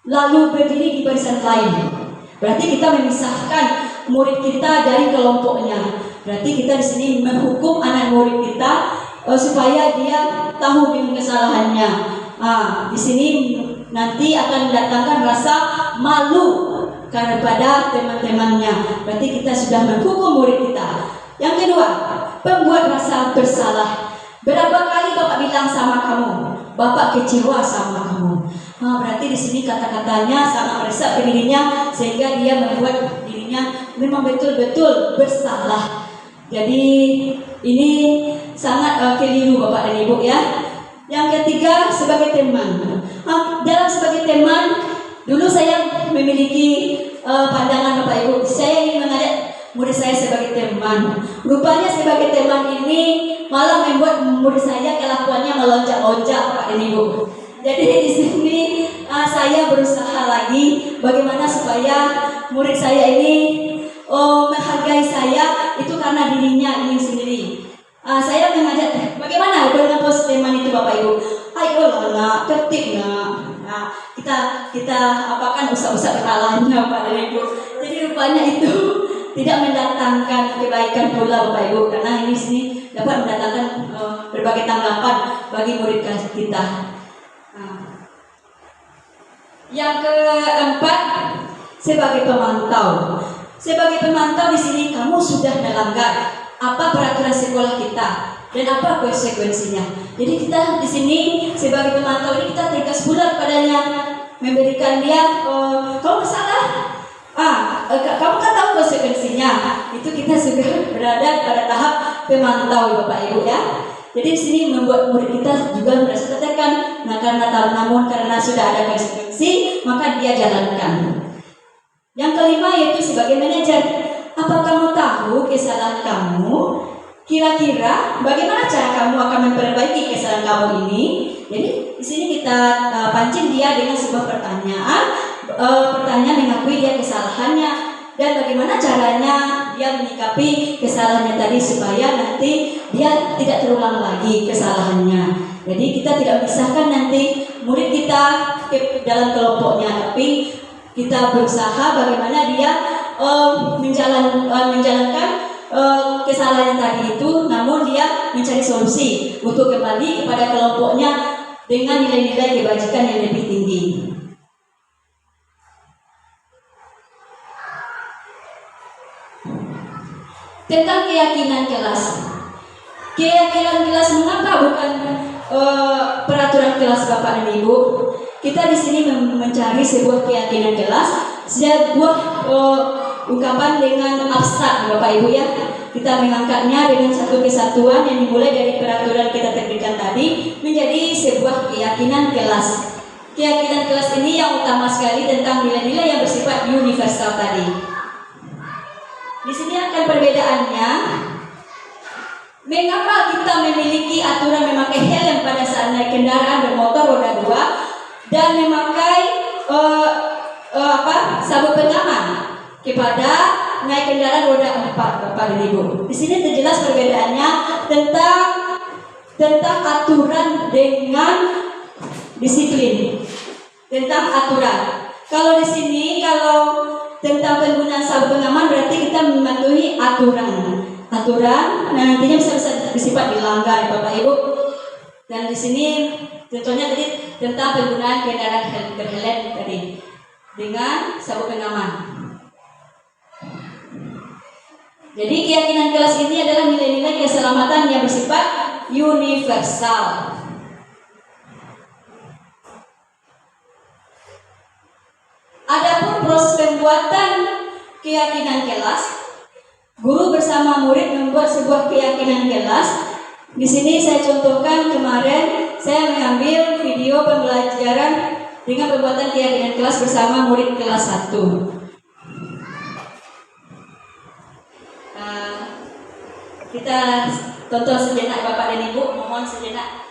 lalu berdiri di barisan lain. Berarti kita memisahkan murid kita dari kelompoknya. Berarti kita di sini menghukum anak murid kita supaya dia tahu dengan kesalahannya. Di sini nanti akan mendatangkan rasa malu kepada teman-temannya. Berarti kita sudah menghukum murid kita. Yang kedua, pembuat rasa bersalah. Berapa kali Bapak bilang sama kamu, Bapak kecewa sama kamu. Berarti di sini kata-katanya sangat meresap ke dirinya sehingga dia membuat dirinya memang betul-betul bersalah. Jadi ini sangat keliru Bapak dan Ibu ya. Yang ketiga, sebagai teman. Dalam sebagai teman, dulu saya memiliki pandangan Bapak Ibu. Saya ingin mengajak murid saya sebagai teman. Rupanya sebagai teman ini malah membuat murid saya kelakuannya melonjak-lonjak Bapak dan Ibu. Jadi di sini saya berusaha lagi bagaimana supaya murid saya ini menghargai saya itu karena dirinya ingin sendiri. Saya mengajak bagaimana dengan pos teman itu Bapak Ibu. Ayo nak, tertib nak. Kita apakan usah-usah kepalanya Bapak dan Ibu. Jadi rupanya itu tidak mendatangkan kebaikan pula Bapak Ibu, karena ini sini dapat mendatangkan berbagai tanggapan bagi murid kita. Yang keempat, sebagai pemantau. Sebagai pemantau di sini kamu sudah melanggar apa peraturan sekolah kita dan apa konsekuensinya. Jadi kita di sini sebagai pemantau ini kita tegas pula padanya, memberikan dia kamu bersalah. Kamu kan tahu konsekuensinya. Itu kita sudah berada pada tahap pemantau Bapak Ibu ya. Jadi di sini membuat murid kita juga merasa tertekan. Namun karena sudah ada konsekuensi, maka dia jalankan. Yang kelima yaitu sebagai manajer. Apa kamu tahu kesalahan kamu? Kira-kira bagaimana cara kamu akan memperbaiki kesalahan kamu ini? Jadi di sini kita pancing dia dengan sebuah pertanyaan. Pertanyaan mengakui dia kesalahannya dan bagaimana caranya dia menyikapi kesalahannya tadi supaya nanti dia tidak terulang lagi kesalahannya. Jadi kita tidak memisahkan nanti murid kita dalam kelompoknya, tapi kita berusaha bagaimana dia menjalankan kesalahan tadi itu, namun dia mencari solusi untuk kembali kepada kelompoknya dengan nilai-nilai kebajikan yang lebih tinggi. Tentang keyakinan kelas. Keyakinan kelas mengapa bukan peraturan kelas Bapak dan Ibu? Kita di sini mencari sebuah keyakinan kelas, sebuah ungkapan dengan abstrak Bapak Ibu ya. Kita mengangkatnya dengan satu kesatuan yang dimulai dari peraturan kita terbitkan tadi menjadi sebuah keyakinan kelas. Keyakinan kelas ini yang utama sekali tentang nilai-nilai yang bersifat universal tadi. Di sini akan perbedaannya. Mengapa kita memiliki aturan memakai helm pada saat naik kendaraan bermotor roda 2 dan memakai sabuk pengaman kepada naik kendaraan roda 4 Bapak dan Ibu. Di sini terjelas perbedaannya tentang aturan dengan disiplin. Tentang aturan. Kalau di sini tentang penggunaan sabuk pengaman berarti kita mematuhi aturan. Nantinya bisa bersifat dilanggar Bapak Ibu. Dan di sini contohnya tadi tentang penggunaan kendaraan berhelm tadi dengan sabuk pengaman. Jadi keyakinan kelas ini adalah nilai-nilai keselamatan yang bersifat universal. Adapun proses pembuatan keyakinan kelas, guru bersama murid membuat sebuah keyakinan kelas. Di sini saya contohkan kemarin saya mengambil video pembelajaran dengan pembuatan keyakinan kelas bersama murid kelas 1. Kita tonton sejenak Bapak dan Ibu, mohon sejenak.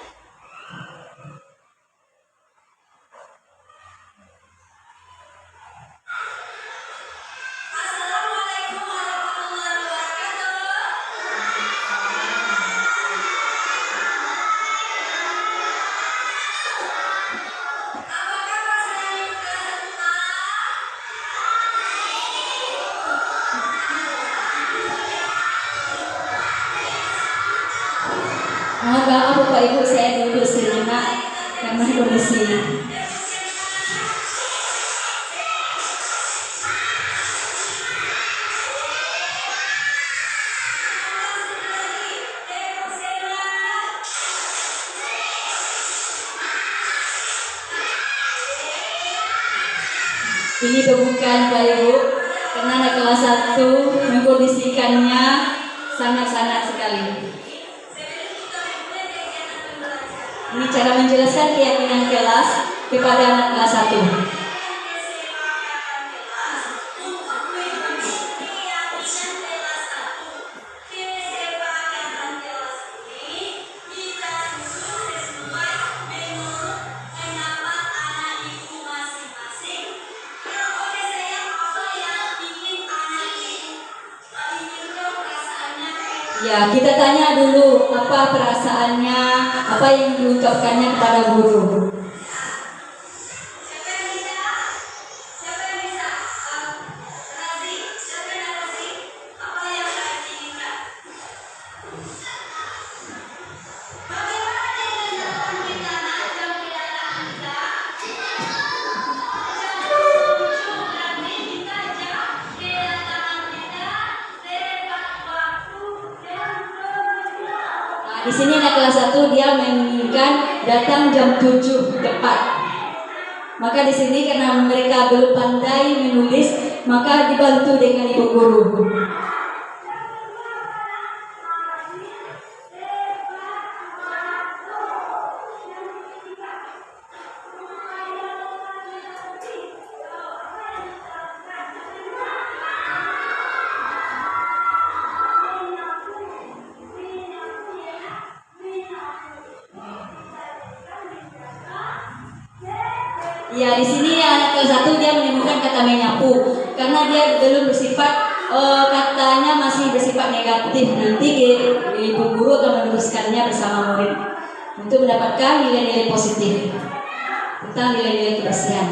Mohon maaf Bapak Ibu, saya duduk sejenak karena kondisi. Ini pembukaan Bapak Ibu, karena anak kelas 1 mengkondisikannya sangat-sangat sekali. Ini cara menjelaskan keyakinan kelas kepada anak kelas 1. Ya, kita tanya dulu apa perasaannya, apa yang diungkapkannya kepada guru. Di sini anak kelas 1 dia menginginkan datang jam 7 tepat. Maka di sini karena mereka belum pandai menulis, maka dibantu dengan ibu guru. Ya, di sini anak kelas 1 dia menemukan kata menyapu karena dia belum bersifat katanya masih bersifat negatif. Nanti ibu guru akan meneruskannya bersama murid untuk mendapatkan nilai-nilai positif tentang nilai-nilai kebersihan.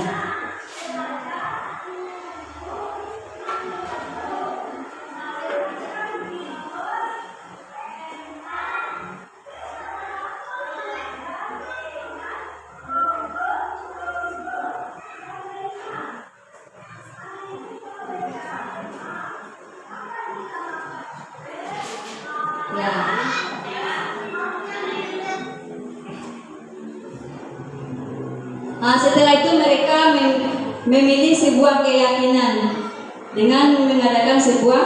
Ya. Nah, setelah itu mereka memilih sebuah keyakinan dengan mengadakan sebuah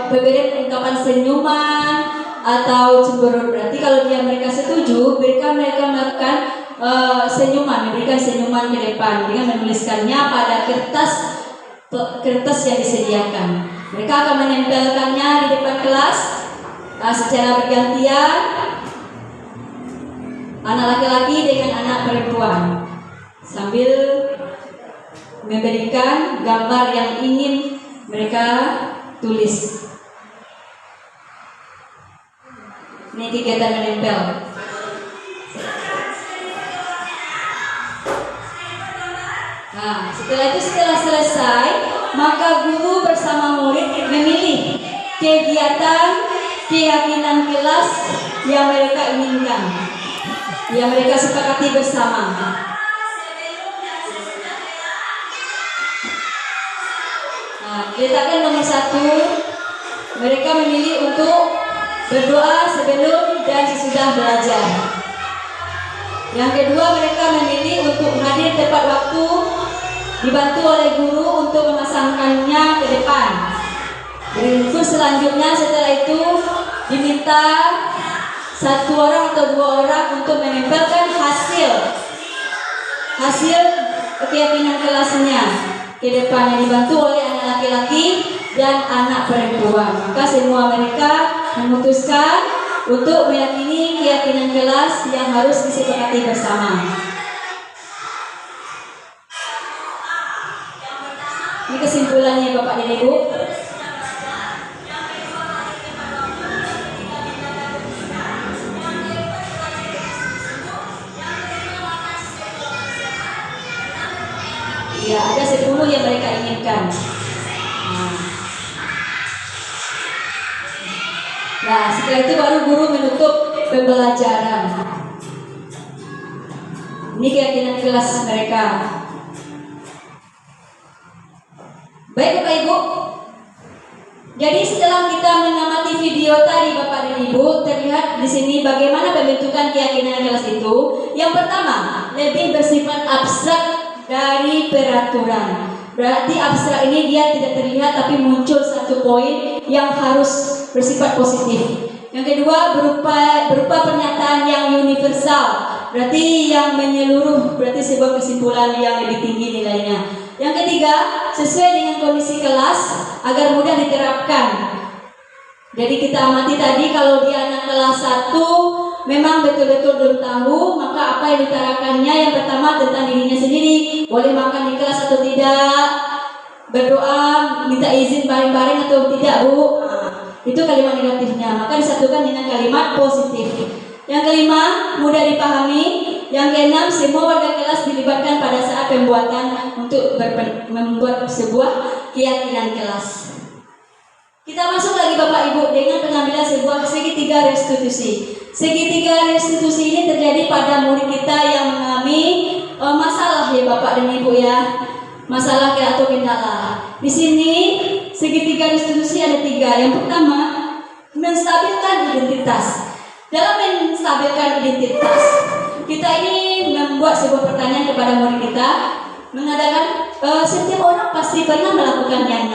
pemberian ungkapan senyuman atau cemberut. Berarti kalau mereka setuju, mereka melakukan senyuman, memberikan senyuman ke depan dengan menuliskannya pada kertas yang disediakan. Mereka akan menempelkannya di depan kelas secara bergantian, anak laki-laki dengan anak perempuan, sambil memberikan gambar yang ingin mereka tulis. Ini kegiatan menempel. Nah, setelah selesai, maka guru bersama murid memilih keyakinan kelas yang mereka inginkan, yang mereka sepakati bersama. Nah, diletakkan nomor 1, mereka memilih untuk berdoa sebelum dan sesudah belajar. Yang kedua, mereka memilih untuk hadir tepat waktu, dibantu oleh guru untuk memasangkannya ke depan. Berikut selanjutnya setelah itu diminta 1 orang atau 2 orang untuk menempelkan hasil keyakinan kelasnya ke depan, yang dibantu oleh anak laki-laki dan anak perempuan. Maka semua mereka memutuskan untuk meyakini keyakinan kelas yang harus disepakati bersama. Ini kesimpulannya Bapak dan Ibu. Ya, ada 10 yang mereka inginkan. Nah, setelah itu baru guru menutup pembelajaran. Ini keyakinan kelas mereka. Baik Bapak Ibu. Jadi setelah kita mengamati video tadi Bapak dan Ibu, terlihat di sini bagaimana pembentukan keyakinan kelas itu. Yang pertama, lebih bersifat abstrak dari peraturan. Berarti abstrak ini dia tidak terlihat, tapi muncul 1 poin yang harus bersifat positif. Yang kedua, berupa pernyataan yang universal, berarti yang menyeluruh, berarti sebuah kesimpulan yang lebih tinggi nilainya. Yang ketiga, sesuai dengan kondisi kelas agar mudah diterapkan. Jadi kita amati tadi, kalau di anak kelas 1 memang betul-betul belum tahu, maka apa yang diterapkannya? Yang pertama tentang dirinya sendiri, boleh makan di kelas atau tidak, berdoa, minta izin bareng-bareng atau tidak Bu. Itu kalimat negatifnya, maka disatukan dengan kalimat positif. Yang kelima, mudah dipahami. Yang keenam, semua warga kelas dilibatkan pada saat pembuatan untuk membuat sebuah keyakinan kelas. Kita masuk lagi Bapak Ibu dengan pengambilan sebuah segitiga restitusi. Segitiga restitusi ini terjadi pada murid kita yang mengalami masalah ya Bapak dan Ibu ya. Masalah atau kendala. Di sini segitiga restitusi ada 3. Yang pertama, menstabilkan identitas. Dalam menstabilkan identitas, kita ini membuat sebuah pertanyaan kepada murid kita, mengadakan setiap orang pasti pernah melakukannya.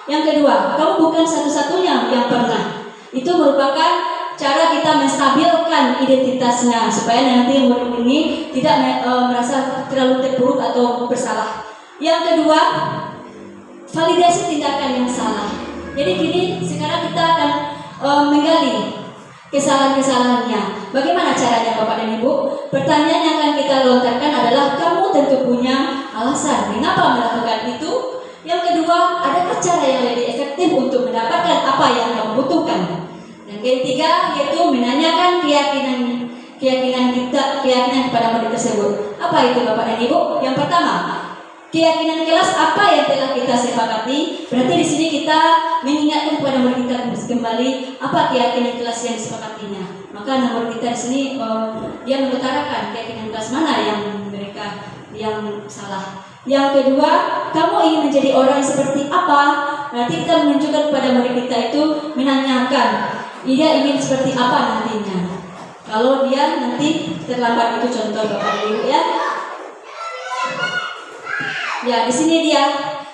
Yang kedua, kamu bukan satu-satunya yang pernah. Itu merupakan cara kita menstabilkan identitasnya supaya nanti murid ini tidak merasa terlalu terpuruk atau bersalah. Yang kedua, validasi tindakan yang salah. Jadi gini, sekarang kita akan menggali kesalahan-kesalahannya. Bagaimana caranya Bapak dan Ibu? Pertanyaan yang akan kita lontarkan adalah, kamu tentu punya alasan mengapa melakukan itu. Yang kedua, adakah cara yang lebih efektif untuk mendapatkan apa yang kamu butuhkan? Dan ketiga, yaitu menanyakan keyakinan kepada murid tersebut. Apa itu Bapak dan Ibu? Yang pertama, keyakinan kelas apa yang telah kita sepakati. Berarti di sini kita mengingatkan kepada murid kita kembali apa keyakinan kelas yang disepakatinya. Maka nomor kita di sini dia mengutarakan keyakinan kelas mana yang mereka yang salah. Yang kedua, kamu ingin menjadi orang seperti apa? Berarti kita menunjukkan kepada murid kita itu menanyakan dia ingin seperti apa nantinya. Kalau dia nanti terlambat, itu contoh Bapak Ibu ya. Ya, di sini dia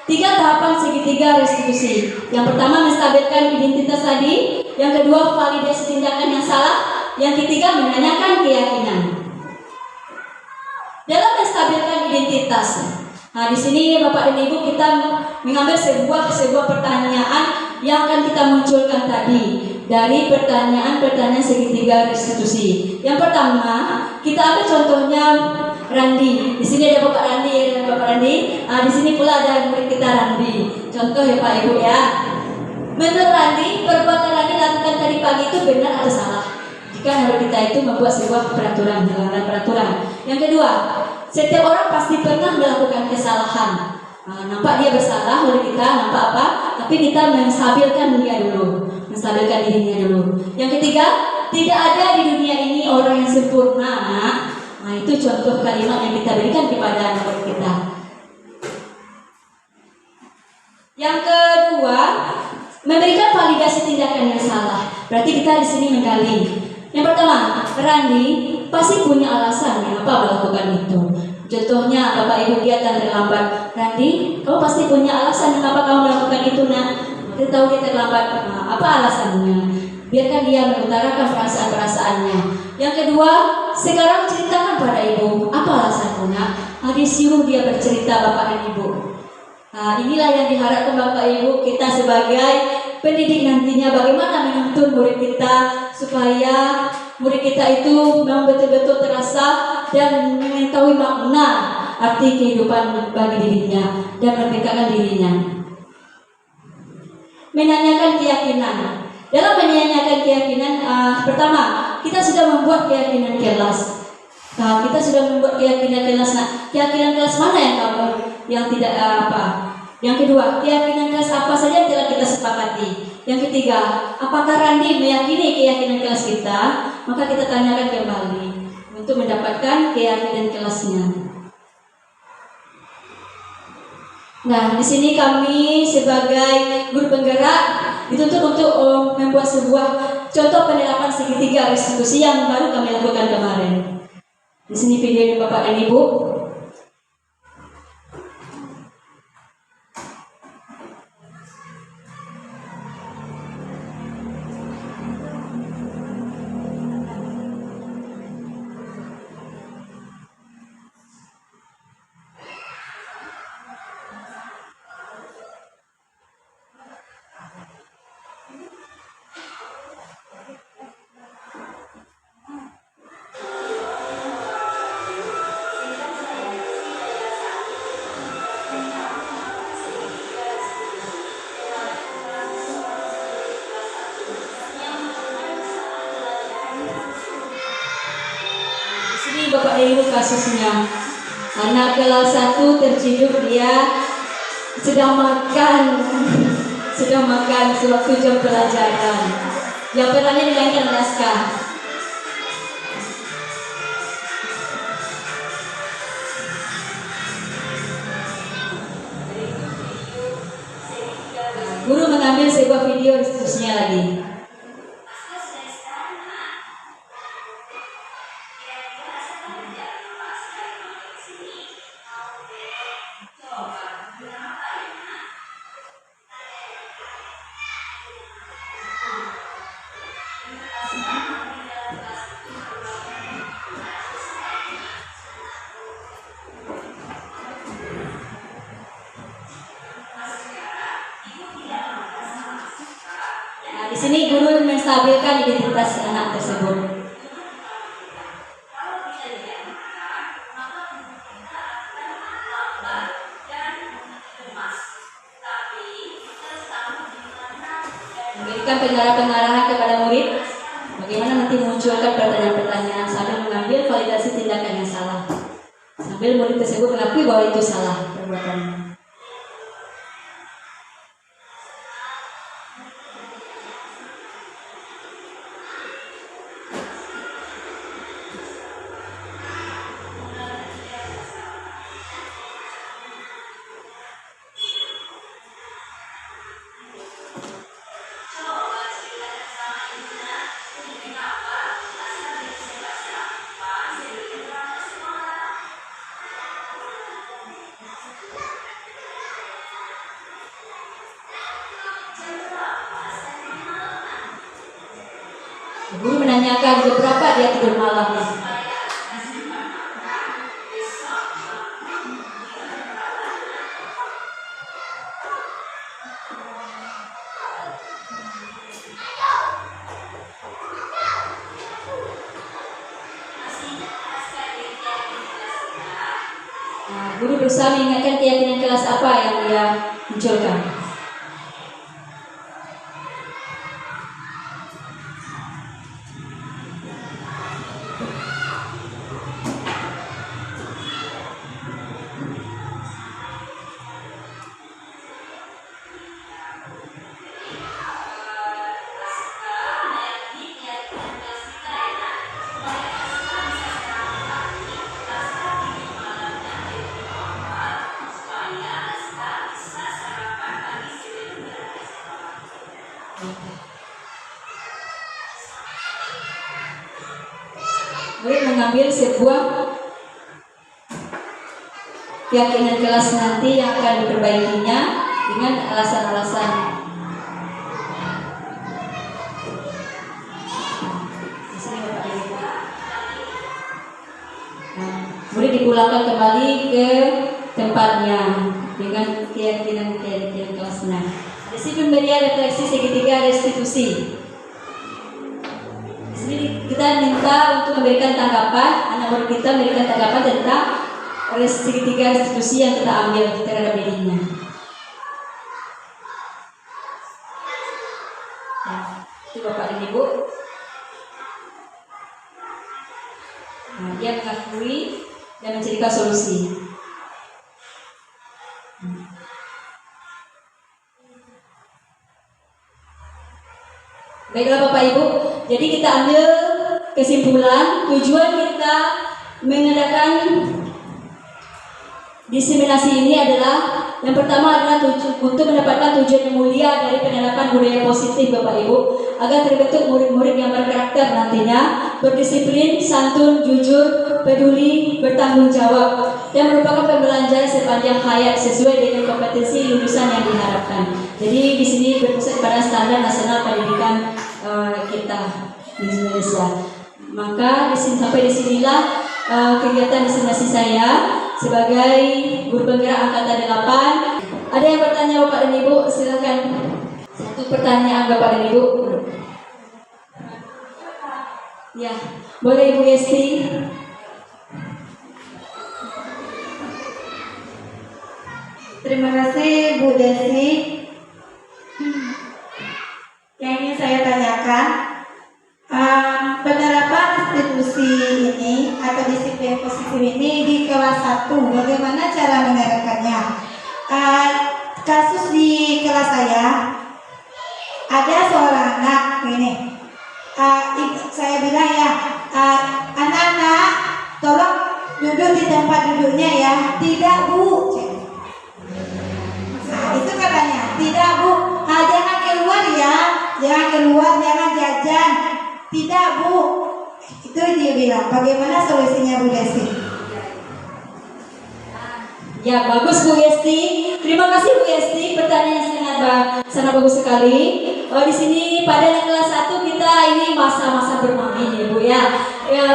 3 tahapan segitiga restitusi. Yang pertama, menstabilkan identitas tadi. Yang kedua, validasi tindakan yang salah. Yang ketiga, menanyakan keyakinan. Dalam menstabilkan identitas, nah di sini Bapak dan Ibu kita mengambil sebuah pertanyaan yang akan kita munculkan tadi dari pertanyaan segitiga restitusi. Yang pertama, kita ambil contohnya Randi. Di sini ada Bapak Randi dan Bapak Randi. Di sini pula ada murid kita Randi. Contoh ya Pak Ibu ya. Menurut Randi, perbuatan Randi lakukan tadi pagi itu benar atau salah? Jika murid kita itu membuat sebuah peraturan, melanggar peraturan. Yang kedua, setiap orang pasti pernah melakukan kesalahan. Nampak dia bersalah, murid kita nampak apa? Tapi kita menstabilkan dia dulu, menstabilkan dirinya dulu. Yang ketiga, tidak ada di dunia ini orang yang sempurna. Nah, itu contoh kalimat yang kita berikan kepada anak kita. Yang kedua, memberikan validasi tindakan yang salah. Berarti kita di sini menggali. Yang pertama, Randi pasti punya alasan mengapa melakukan itu. Contohnya, Bapak Ibu dia akan terlambat. Randi, kamu pasti punya alasan mengapa kamu melakukan itu, nak. Kita tahu dia terlambat. Nah, apa alasannya? Biarkan dia mengutarakan perasaan-perasaannya. Yang kedua, sekarang ceritakan pada ibu apa alasannya, nak. Disuruh dia bercerita Bapak dan Ibu. Nah, inilah yang diharapkan Bapak Ibu kita sebagai pendidik nantinya, bagaimana menuntun murid kita supaya murid kita itu memang betul-betul terasa dan mengetahui makna arti kehidupan bagi dirinya dan memerdekakan dirinya. Menanyakan keyakinan. Dalam menanyakan keyakinan, pertama kita sudah membuat keyakinan kelas. Kita sudah membuat keyakinan kelas. Nah, keyakinan kelas mana yang kamu yang tidak apa? Yang kedua, keyakinan kelas apa saja yang telah kita sepakati. Yang ketiga, apakah Randi meyakini keyakinan kelas kita? Maka kita tanyakan kembali untuk mendapatkan keyakinan kelasnya. Nah, di sini kami sebagai guru penggerak dituntut untuk membuat sebuah contoh penerapan segitiga restitusi yang baru kami lakukan kemarin. Di sini video Bapak dan Ibu. Bapak Ibu kasusnya anak kelas 1 terciduk, dia sedang makan sewaktu jam pelajaran. Yang pertama dilahirkan naskah. Guru mengambil sebuah video restitusinya lagi. Di sini guru menstabilkan identitas anak tersebut. Memberikan pengarahan kepada murid bagaimana nanti munculkan pertanyaan-pertanyaan sambil mengambil validasi tindakan yang salah, sambil murid tersebut mengakui bahwa itu salah perbuatannya. Guru menanyakan berapa dia tidur malam. Guru berusaha mengingatkan keyakinan kelas apa yang dia munculkan. Murid mengambil sebuah keyakinan kelas nanti yang akan diperbaikinya dengan alasan-alasan. Di sini Bapak Ibu. Murid dipulangkan kembali ke tempatnya dengan keyakinan kelasnya. Di sini pemberian refleksi segitiga restitusi. Jadi kita minta untuk memberikan tanggapan, anak murid kita memberikan tanggapan tentang segitiga restitusi yang kita ambil terhadap dirinya. Itu Bapak dan Ibu. Dia mengakui dan mencarikan solusi. Baiklah Bapak Ibu, jadi kita ambil kesimpulan tujuan kita mengadakan diseminasi ini adalah yang pertama adalah untuk mendapatkan tujuan yang mulia dari penerapan budaya positif Bapak Ibu, agar terbentuk murid-murid yang berkarakter nantinya, berdisiplin, santun, jujur, peduli, bertanggung jawab, dan merupakan pembelajaran sepanjang hayat sesuai dengan kompetensi lulusan yang diharapkan. Jadi di sini berpusat pada standar nasional pendidikan kita di Indonesia. Maka sampai disinilah kegiatan diseminasi saya sebagai guru penggerak angkatan 8. Ada yang bertanya Bapak dan Ibu? Silakan. Satu pertanyaan Bapak dan Ibu. Ya, boleh Ibu Yesti. Terima kasih Bu Desi. Yang ingin saya tanyakan, penerapan institusi ini atau disiplin positif ini di kelas 1, bagaimana cara menerapkannya? Kasus di kelas saya, ada seorang anak ini, saya bilang ya, anak-anak tolong duduk di tempat duduknya ya. Tidak Bu, itu katanya, tidak Bu, jangan keluar ya, jangan keluar, jangan jajan. Tidak Bu, itu dia bilang. Bagaimana solusinya Bu Desi? Ya bagus Bu Yesti, terima kasih Bu Yesti, pertanyaan sangat bagus sekali. Di sini pada kelas 1 kita ini masa-masa bermain ya Bu ya.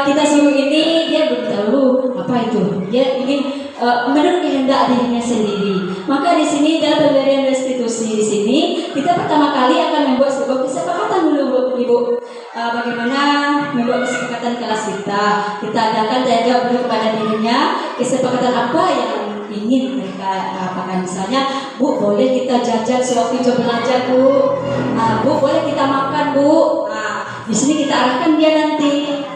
Kita suruh ini dia belum tahu apa itu, dia ingin menurut kehendak dirinya sendiri. Maka di sini dalam pemberian restitusi di sini kita pertama kali akan membuat sebuah kesepakatan Bu, bagaimana membuat kesepakatan kelas kita. Kita adakan tanya jawab dulu kepada dirinya, kesepakatan apa yang ingin mereka apakan. Misalnya, Bu, boleh kita jajan sewaktu jam belajar, Bu. Bu, boleh kita makan, Bu. Di sini kita arahkan dia nanti.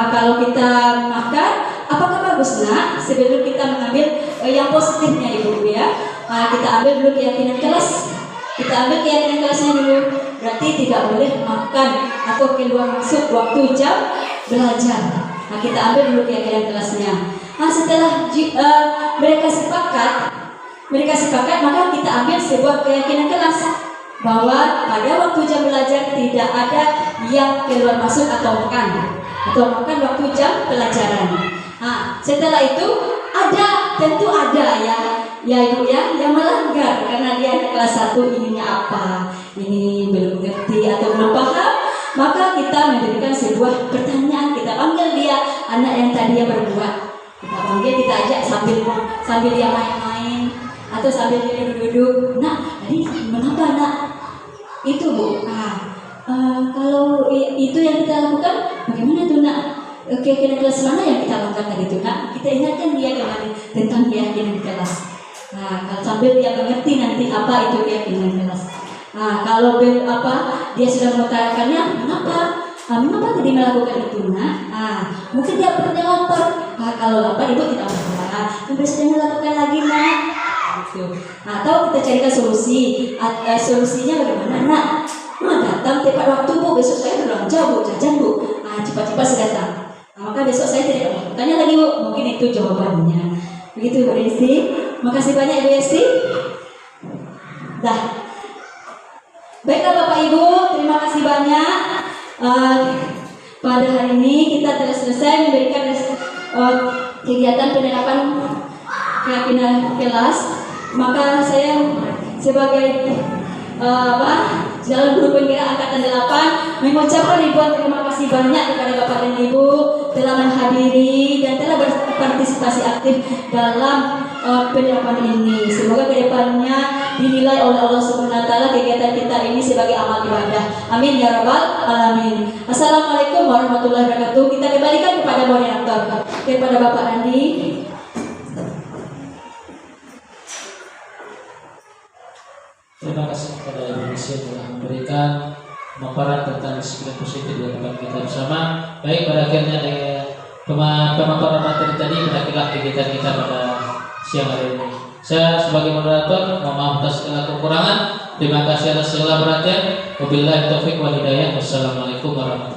Kalau kita makan, apakah bagus, Nak? Sebelum kita mengambil yang positifnya, Ibu, ya. Kita ambil dulu keyakinan kelas. Kita ambil keyakinan kelasnya dulu. Berarti tidak boleh makan atau keluar masuk waktu jam belajar. Kita ambil dulu keyakinan kelasnya. Setelah mereka sepakat, maka kita ambil sebuah keyakinan kelas bahwa pada waktu jam belajar tidak ada yang keluar masuk atau makan waktu jam pelajaran. Setelah itu tentu ada ya Ibu ya yang melanggar karena dia anak kelas 1 ininya apa, ini belum mengerti atau belum paham, maka kita memberikan sebuah pertanyaan, kita panggil dia anak yang tadinya berbuat, kita panggil, kita ajak sambil dia main-main atau sambil dia duduk-duduk. Nak, tadi mengapa nak? Itu Bu. Kalau itu yang kita lakukan, bagaimana tuh nak? Keyakinan kelas mana yang kita lakukan tadi itu nak? Kita ingatkan dia kembali tentang keyakinan kelas. Kalau sambil dia mengerti nanti apa itu keyakinan kelas. Kalau dia sudah mengutarakannya, mengapa tadi melakukan itu nak? Mungkin dia perutnya lapar. Kalau lapar Ibu tidak masalah. Sudah melakukan lagi nak. Atau kita carikan solusi. Solusinya bagaimana nak? Datang tepat waktu Bu, besok saya belanja Bu, jajan Bu. Cepat-cepat saya datang. Maka besok saya tidak melakukannya lagi Bu. Mungkin itu jawabannya. Begitu Bu Desi. Makasih banyak Ibu Esi. Baiklah Bapak Ibu, terima kasih banyak. Pada hari ini kita telah selesai memberikan kegiatan penerapan keyakinan kelas. Maka saya sebagai dalam guru penggerak angkatan 8 mengucapkan ribuan terima kasih banyak kepada Bapak dan Ibu telah menghadiri dan telah berpartisipasi aktif dalam penerapan ini. Semoga kedepannya dinilai oleh Allah Subhanahu wa taala kegiatan kita ini sebagai amal ibadah. Amin ya rabbal alamin. Assalamualaikum warahmatullahi wabarakatuh. Kita kembalikan kepada moderator, kepada Bapak Randi. Terima kasih kepada Ibu Esi yang telah memberikan pemaparan tentang disiplin positif di tempat kita bersama. Baik, pada akhirnya dengan pemaparan materi tadi berakhirlah kegiatan kita pada siang hari ini. Saya sebagai moderator mohon maaf atas segala kekurangan. Terima kasih atas segala perhatian. Wabillahi taufiq wal hidayah. Wassalamualaikum warahmatullahi wabarakatuh.